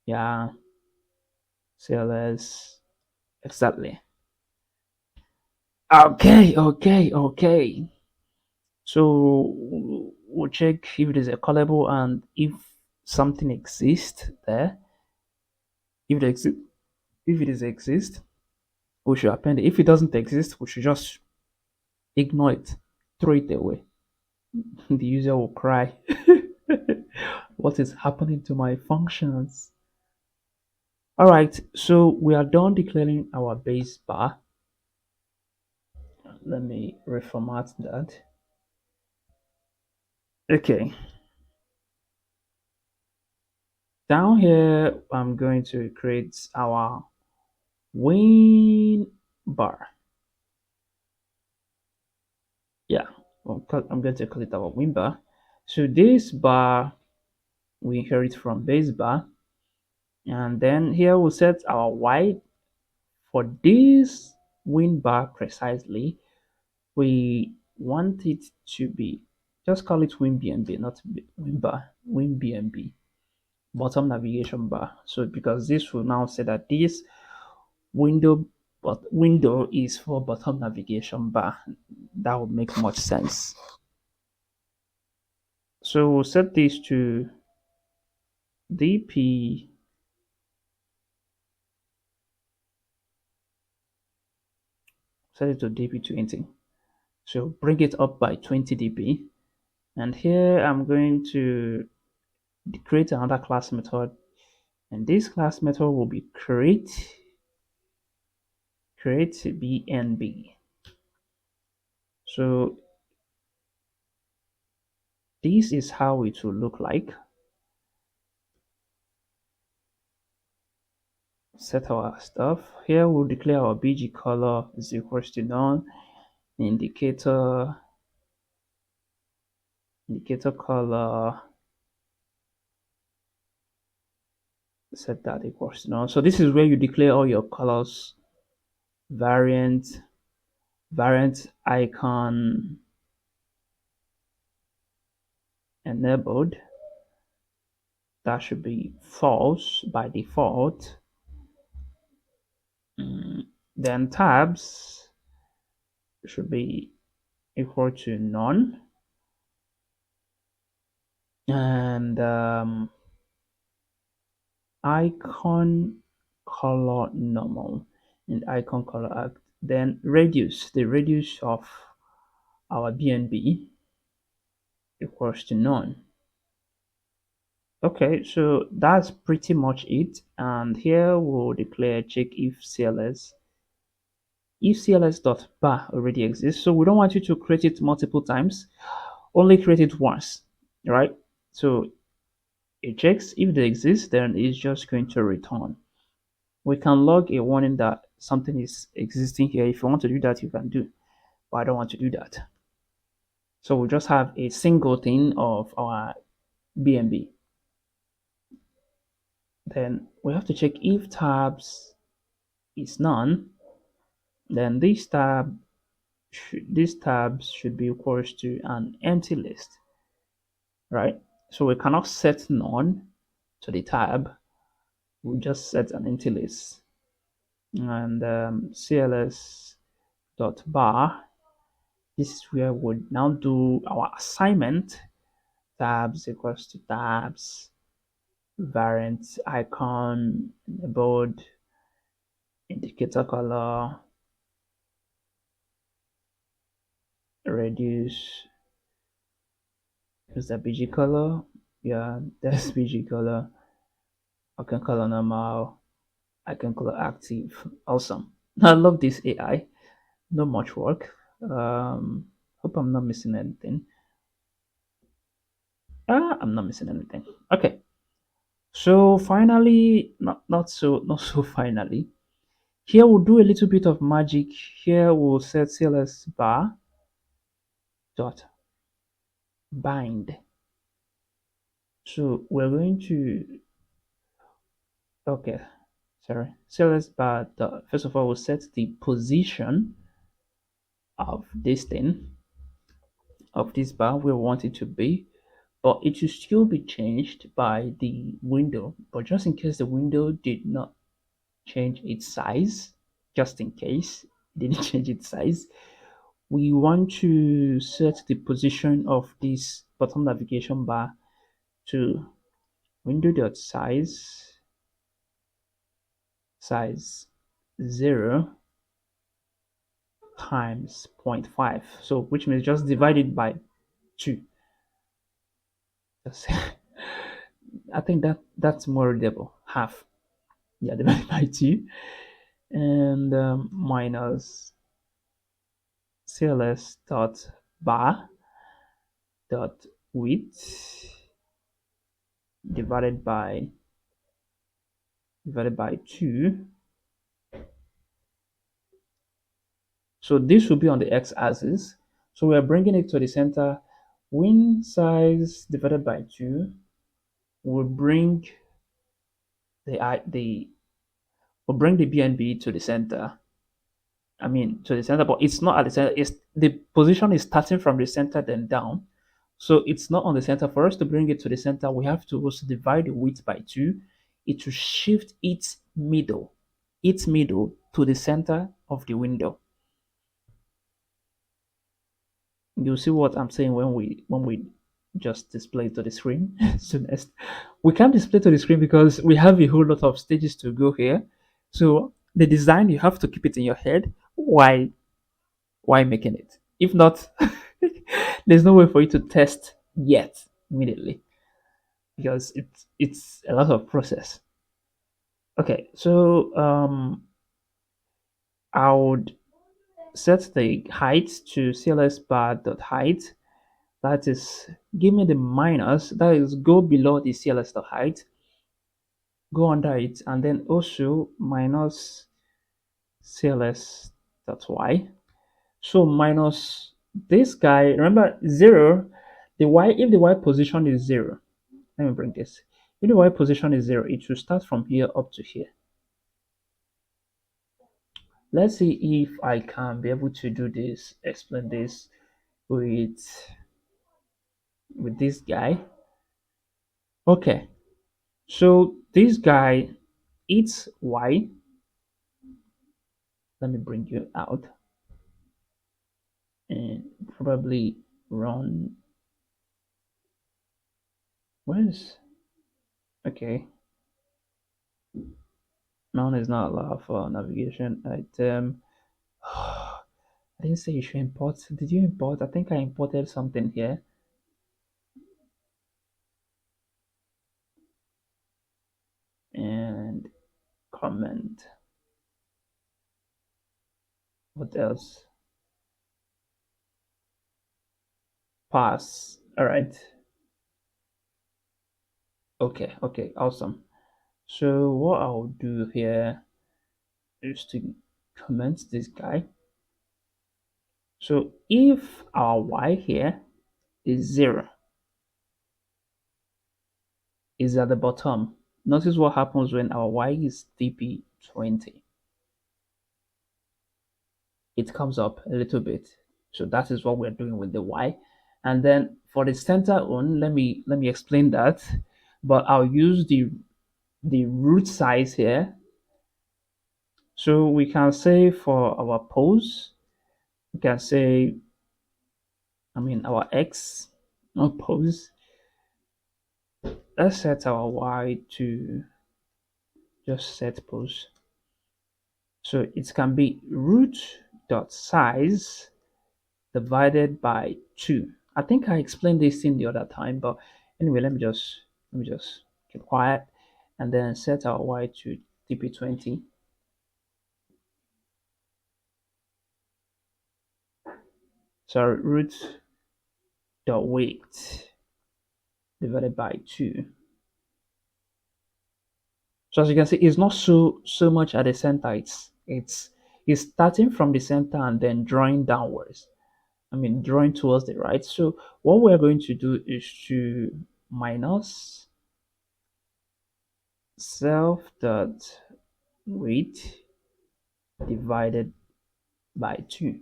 Speaker 1: yeah, CLS, exactly. Okay. So we'll check if it is a callable and if something exists there. If it exists, if it is exist, we should append it. If it doesn't exist, we should just ignore it, throw it away. The user will cry. What is happening to my functions? All right, so we are done declaring our base bar. Let me reformat that. Okay, down here, I'm going to create our win bar. Yeah, I'm going to call it our win bar. So this bar we inherit from base bar, and then here we'll set our y for this win bar precisely. We want it to be, just call it win BNB, not win bar, win BNB, bottom navigation bar. So because this will now say that this window but window is for bottom navigation bar. That would make much sense. So we'll set this to dp, set it to dp20. So bring it up by 20 dp. And here I'm going to create another class method, and this class method will be create bnb. So this is how it will look like. Set our stuff here. We'll declare our bg color is equals to none. Indicator color, set that equals to none. So this is where you declare all your colors. Variant icon enabled, that should be false by default. Then tabs should be equal to none, and icon color normal and icon color act. Then radius, the radius of our BNB equals to none. Okay, so that's pretty much it. And here we'll declare check if cls.bar already exists. So we don't want you to create it multiple times, only create it once, right? So it checks if they exist, then it's just going to return. We can log a warning that something is existing here. If you want to do that, you can do, but I don't want to do that. So we just have a single thing of our BNB. Then we have to check if tabs is none. Then these tabs should be equals to an empty list, right? So we cannot set none to the tab. We just set an empty list. And cls.bar, this is where we now do our assignment. Tabs equals to tabs, variant icon enabled, indicator color, reduce, is that bg color? Yeah, that's bg color. Icon color normal, icon color active. Awesome. I love this AI. Not much work. Hope I'm not missing anything. I'm not missing anything. Okay. So finally, not so finally. Here we'll do a little bit of magic. Here we'll set cls bar dot bind. So we're going to, okay, sorry, CLS bar dot, first of all, we'll set the position of this thing, of this bar where we want it to be, but it should still be changed by the window. But just in case the window did not change its size, just in case it didn't change its size, we want to set the position of this bottom navigation bar to window.size 0 times zero point 0.5, so which means just divide it by 2. I think that's more readable, half. Yeah, divided by 2, and minus cls dot bar dot width divided by 2. So this will be on the x-axis. So we are bringing it to the center. Win size divided by 2 will bring the will bring the BNB to the center. I mean to the center, but it's not at the center. It's the position is starting from the center then down. So it's not on the center. For us to bring it to the center, we have to also divide the width by 2. It will shift its middle to the center of the window. You'll see what I'm saying when we just display to the screen. So next, we can't display to the screen because we have a whole lot of stages to go here. So the design, you have to keep it in your head. Why making it? If not, there's no way for you to test yet immediately, because it's a lot of process. Okay, so I would set the height to cls bar dot height. That is, give me the minus, that is, go below the cls dot height, go under it, and then also minus cls dot y. So minus this guy, remember 0, the y, if the y position is 0, let me bring this, if the y position is 0, it should start from here up to here. Let's see if I can be able to do this, explain this with this guy. Okay, so this guy, it's y. Let me bring you out and probably run. Where's, okay, none is not allowed for navigation item. I didn't say you should import. Did you import? I think I imported something here. And comment. What else? Pass. All right. Okay, awesome. So what I'll do here is to comment this guy. So if our y here is 0, is at the bottom, notice what happens when our y is dp20. It comes up a little bit. So that is what we're doing with the y. And then for the center one, let me explain that. But I'll use the root size here. So we can say for our pose, we can say, I mean our x, not pose. Let's set our y to just set pose. So it can be root dot size divided by 2. I think I explained this thing the other time, but anyway, let me just keep quiet and then set our y to dp20. Sorry, root dot weight divided by 2. So as you can see, it's not so much at the center. It's starting from the center and then drawing downwards. I mean, drawing towards the right. So what we're going to do is to minus self dot width divided by 2.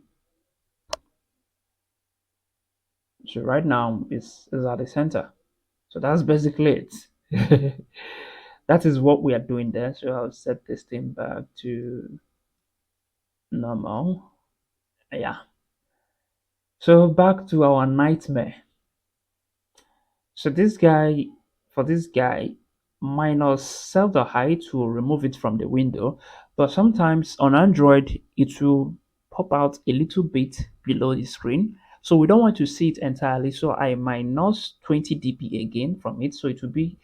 Speaker 1: So right now it's at the center. So that's basically it. That is what we are doing there. So I'll set this thing back to normal. Yeah. So back to our nightmare. So for this guy, minus set the height to remove it from the window, but sometimes on Android it will pop out a little bit below the screen. So we don't want to see it entirely. So I minus 20 dB again from it. So it will be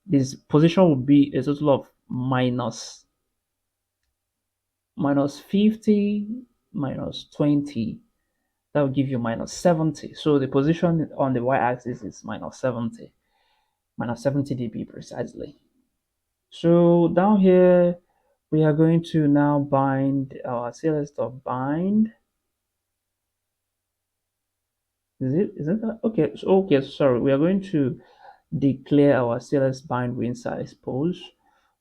Speaker 1: this position will be a total of minus 50 minus 20. That will give you minus 70. So the position on the y-axis is minus 70 dB precisely. So down here, we are going to now bind our cls.bind. Isn't that okay? So, okay, sorry, we are going to declare our cls bind win size pose.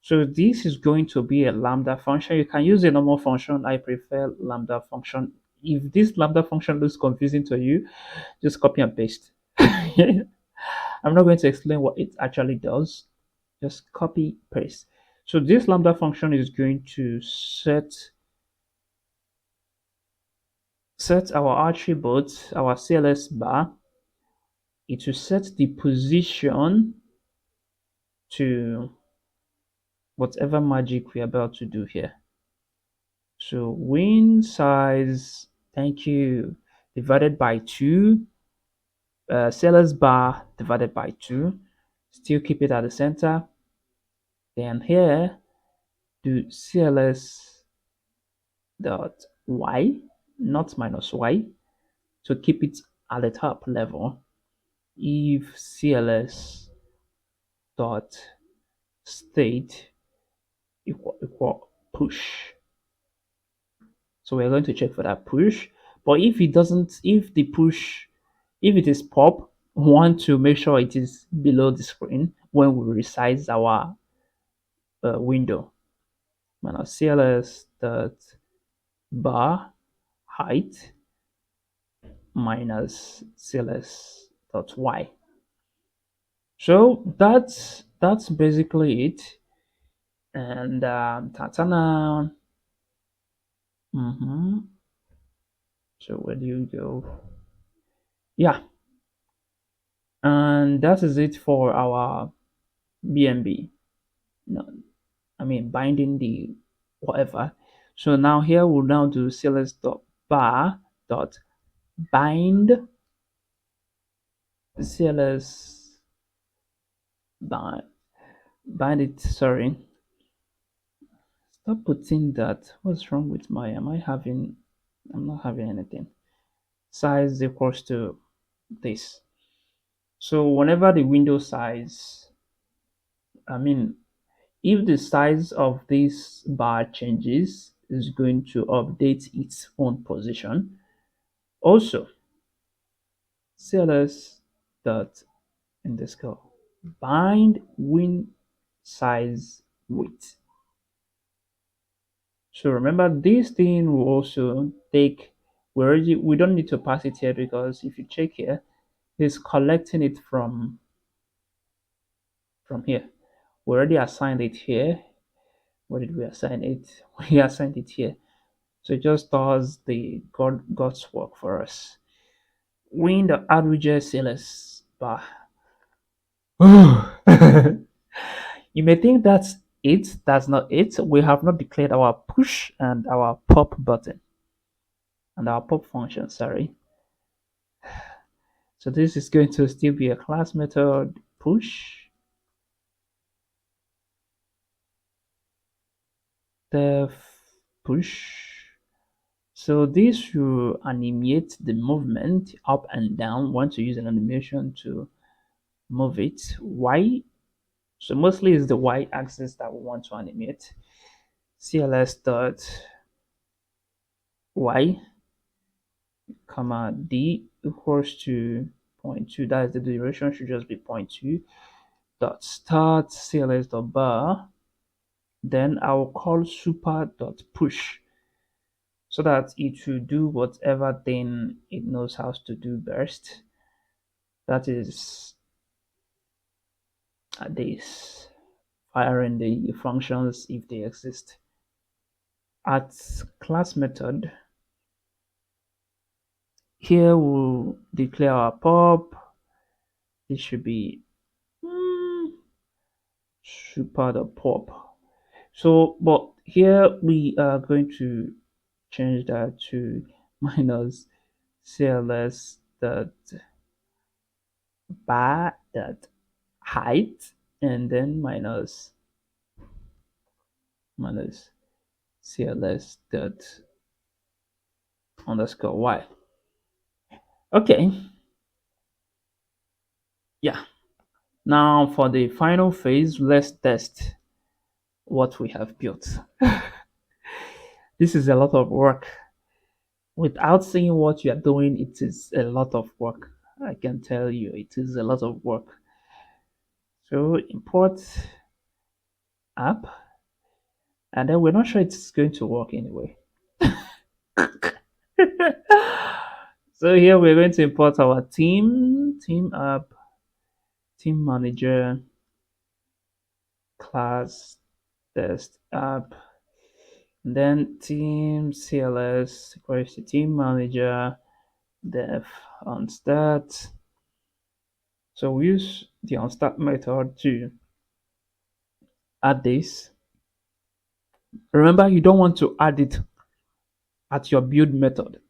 Speaker 1: So this is going to be a lambda function. You can use a normal function. I prefer lambda function. If this lambda function looks confusing to you, just copy and paste. I'm not going to explain what it actually does. Just copy paste. So this lambda function is going to set our attribute, our cls bar. It will set the position to whatever magic we're about to do here. So win size, thank you, divided by 2, cls bar divided by 2. Still keep it at the center. Then here, do cls dot y, not minus y, to keep it at the top level. If cls dot state equal push. So we're going to check for that push. But if it doesn't, if it is pop, we want to make sure it is below the screen when we resize our window. Minus cls dot bar height minus cls dot y. So that's basically it. And tatana. So where do you go? Yeah, and that is it for our BNB. No, I mean binding the whatever. So now here we'll now do cls dot bar dot bind cls bind it. Sorry, stop putting that. What's wrong with my? I'm not having anything. Size equals to this. So whenever the window size, I mean, if the size of this bar changes, is going to update its own position. Also, cls dot underscore bind win size width. So remember, this thing will also take. We don't need to pass it here because if you check here, it's collecting it from here. We already assigned it here. Where did we assign it? We assigned it here. So it just does the God's work for us. Win the Adwidget CLS bar. You may think that's it. That's not it. We have not declared our push and our pop button and our pop function. Sorry. So this is going to still be a class method push. Def push. So this will animate the movement up and down. Want to use an animation to move it. Y. So mostly it's the Y axis that we want to animate. CLS dot Y comma D equals to 0.2. That is the duration should just be 0.2. Dot start CLS dot bar Then I'll call super.push so that it will do whatever thing it knows how to do best. That is this firing the functions if they exist. At class method, here we'll declare our pop. This should be super.pop. So, but here we are going to change that to minus cls dot bar dot height and then minus cls dot underscore y. Okay, yeah. Now for the final phase, let's test what we have built. This is a lot of work. Without seeing what you are doing, it is a lot of work. I can tell you, it is a lot of work. So import app, and then we're not sure it's going to work anyway. So here we're going to import our team app, team manager, class, test app, and then team cls equals to team manager, def on start. So we use the onStart method to add this. Remember, you don't want to add it at your build method.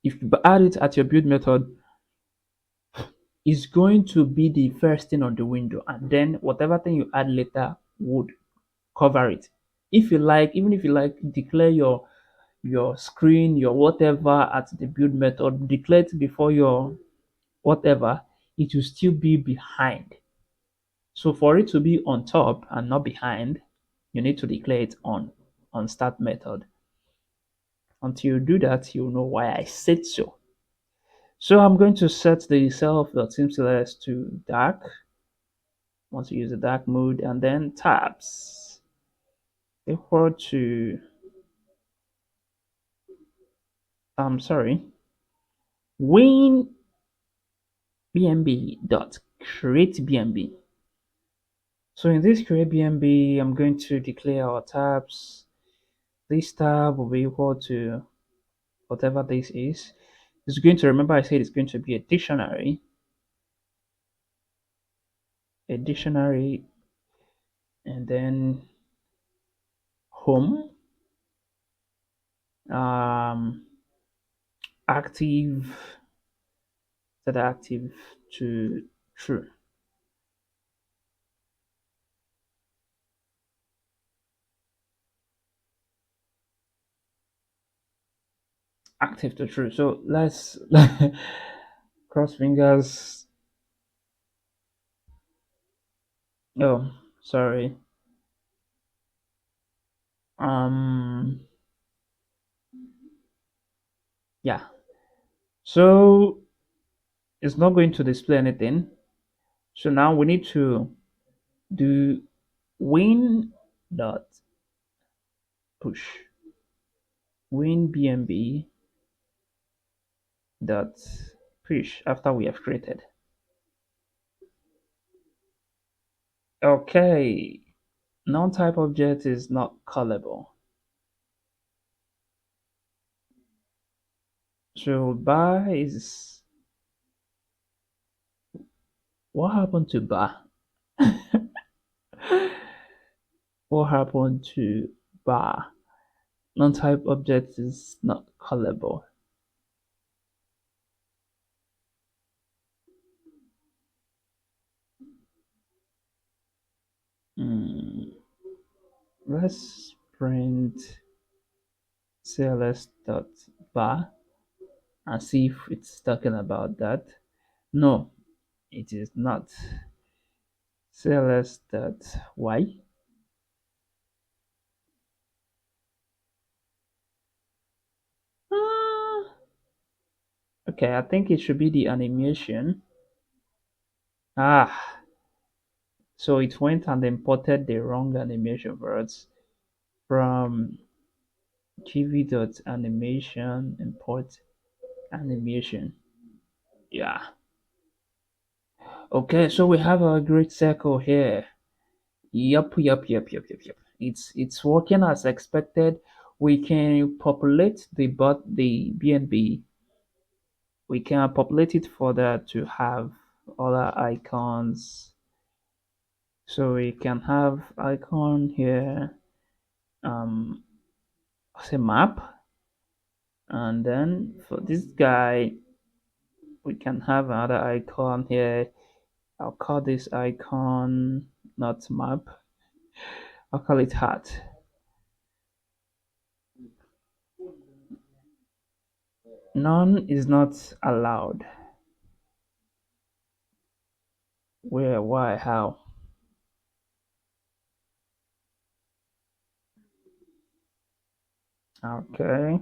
Speaker 1: If you add it at your build method, it's going to be the first thing on the window, and then whatever thing you add later would cover it. If you like, even if you like, declare your screen, your whatever at the build method, declare it before your whatever, it will still be behind. So for it to be on top and not behind, you need to declare it on start method. Until you do that, you'll know why I said so. So I'm going to set the self.simcls to dark. I want to use the dark mode, and then tabs equal to I'm sorry, win bnb dot create bnb. So in this create bnb, I'm going to declare our tabs. This tab will be equal to whatever this is. It's going to, remember I said it's going to be a dictionary, and then home, um, active, set active to true. Active to true. So let's cross fingers. Oh, sorry. Um, yeah. So it's not going to display anything. So now we need to do win dot push win bnb dot push after we have created. Okay, non-type object is not callable. So bar is, what happened to bar? What happened to bar? Non-type object is not callable. Hmm. Let's print cls dot bar and see if it's talking about that. No, it is not. Cls dot y. Okay, I think it should be the animation. Ah, So it went and imported the wrong animation for us from Kivy animation import animation. Yeah. Okay, so we have a great circle here. Yup. It's working as expected. We can populate the BNB. We can populate it further to have other icons. So we can have icon here, um, as a map, and then for this guy, we can have another icon here. I'll call this icon not map. I'll call it heart. None is not allowed. Where, why, how? Okay.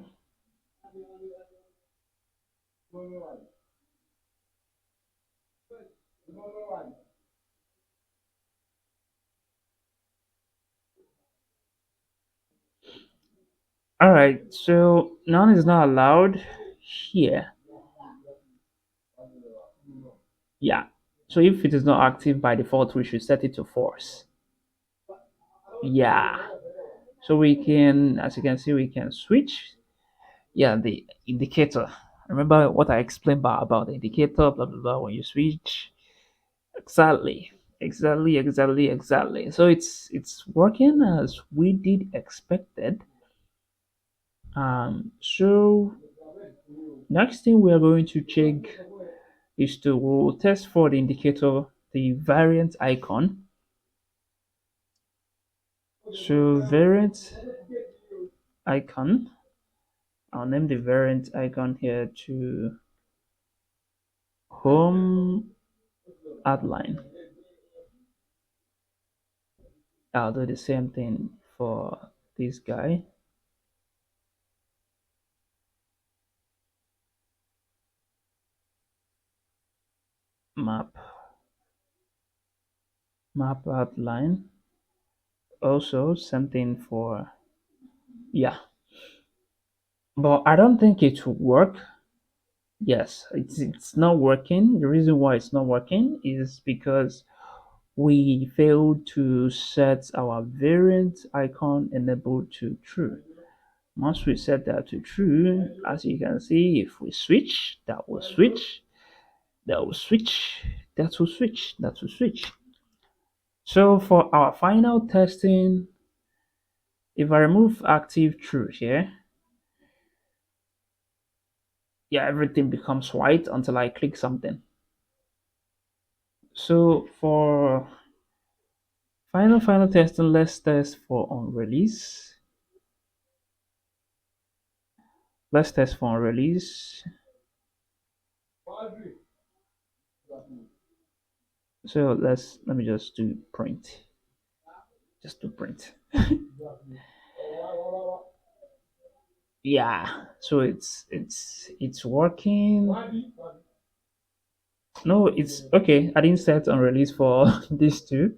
Speaker 1: All right. So none is not allowed here. Yeah. So if it is not active by default, we should set it to false. Yeah. So we can, as you can see, we can switch. Yeah, the indicator. Remember what I explained about the indicator, blah blah blah. When you switch, exactly. So it's working as we did expected. So next thing we are going to check is to we'll test for the indicator, the variant icon. So variant icon, I'll name the variant icon here to home outline. I'll do the same thing for this guy. Map, map outline. Also, something for, yeah. But I don't think it will work. Yes, it's not working. The reason why it's not working is because we failed to set our variant icon enabled to true. Once we set that to true, as you can see, if we switch, that will switch, that will switch, that will switch, that will switch. So for our final testing, if I remove active true here, yeah, everything becomes white until I click something. So for final testing, let's test for on release. Let's test for on release. So let me just do print. Just do print. Yeah. So it's working. No, it's okay. I didn't set on release for these two.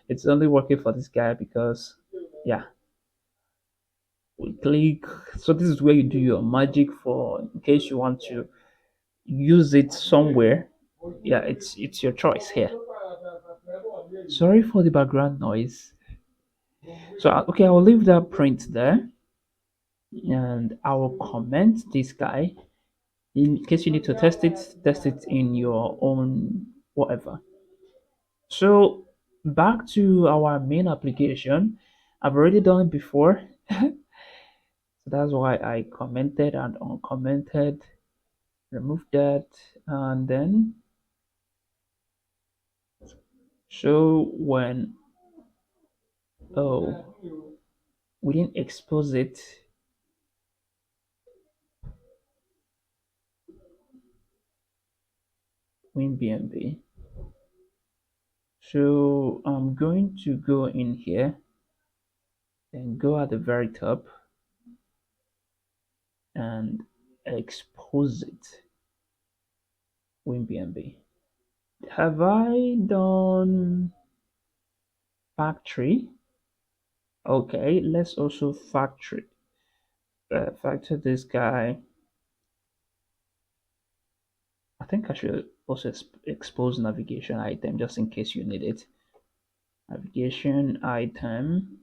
Speaker 1: It's only working for this guy because yeah. We click. So this is where you do your magic for in case you want to use it somewhere. Yeah, it's your choice here. Sorry for the background noise. So okay, I'll leave that print there, and I will comment this guy in case you need to test it in your own whatever. So back to our main application. I've already done it before, so that's why I commented and uncommented, remove that, and then show when, oh, we didn't expose it. WinBnB. So I'm going to go in here and go at the very top and expose it. WinBnB. Have I done? factory. Okay, let's also factor this guy. I think I should also expose navigation item just in case you need it. Navigation item.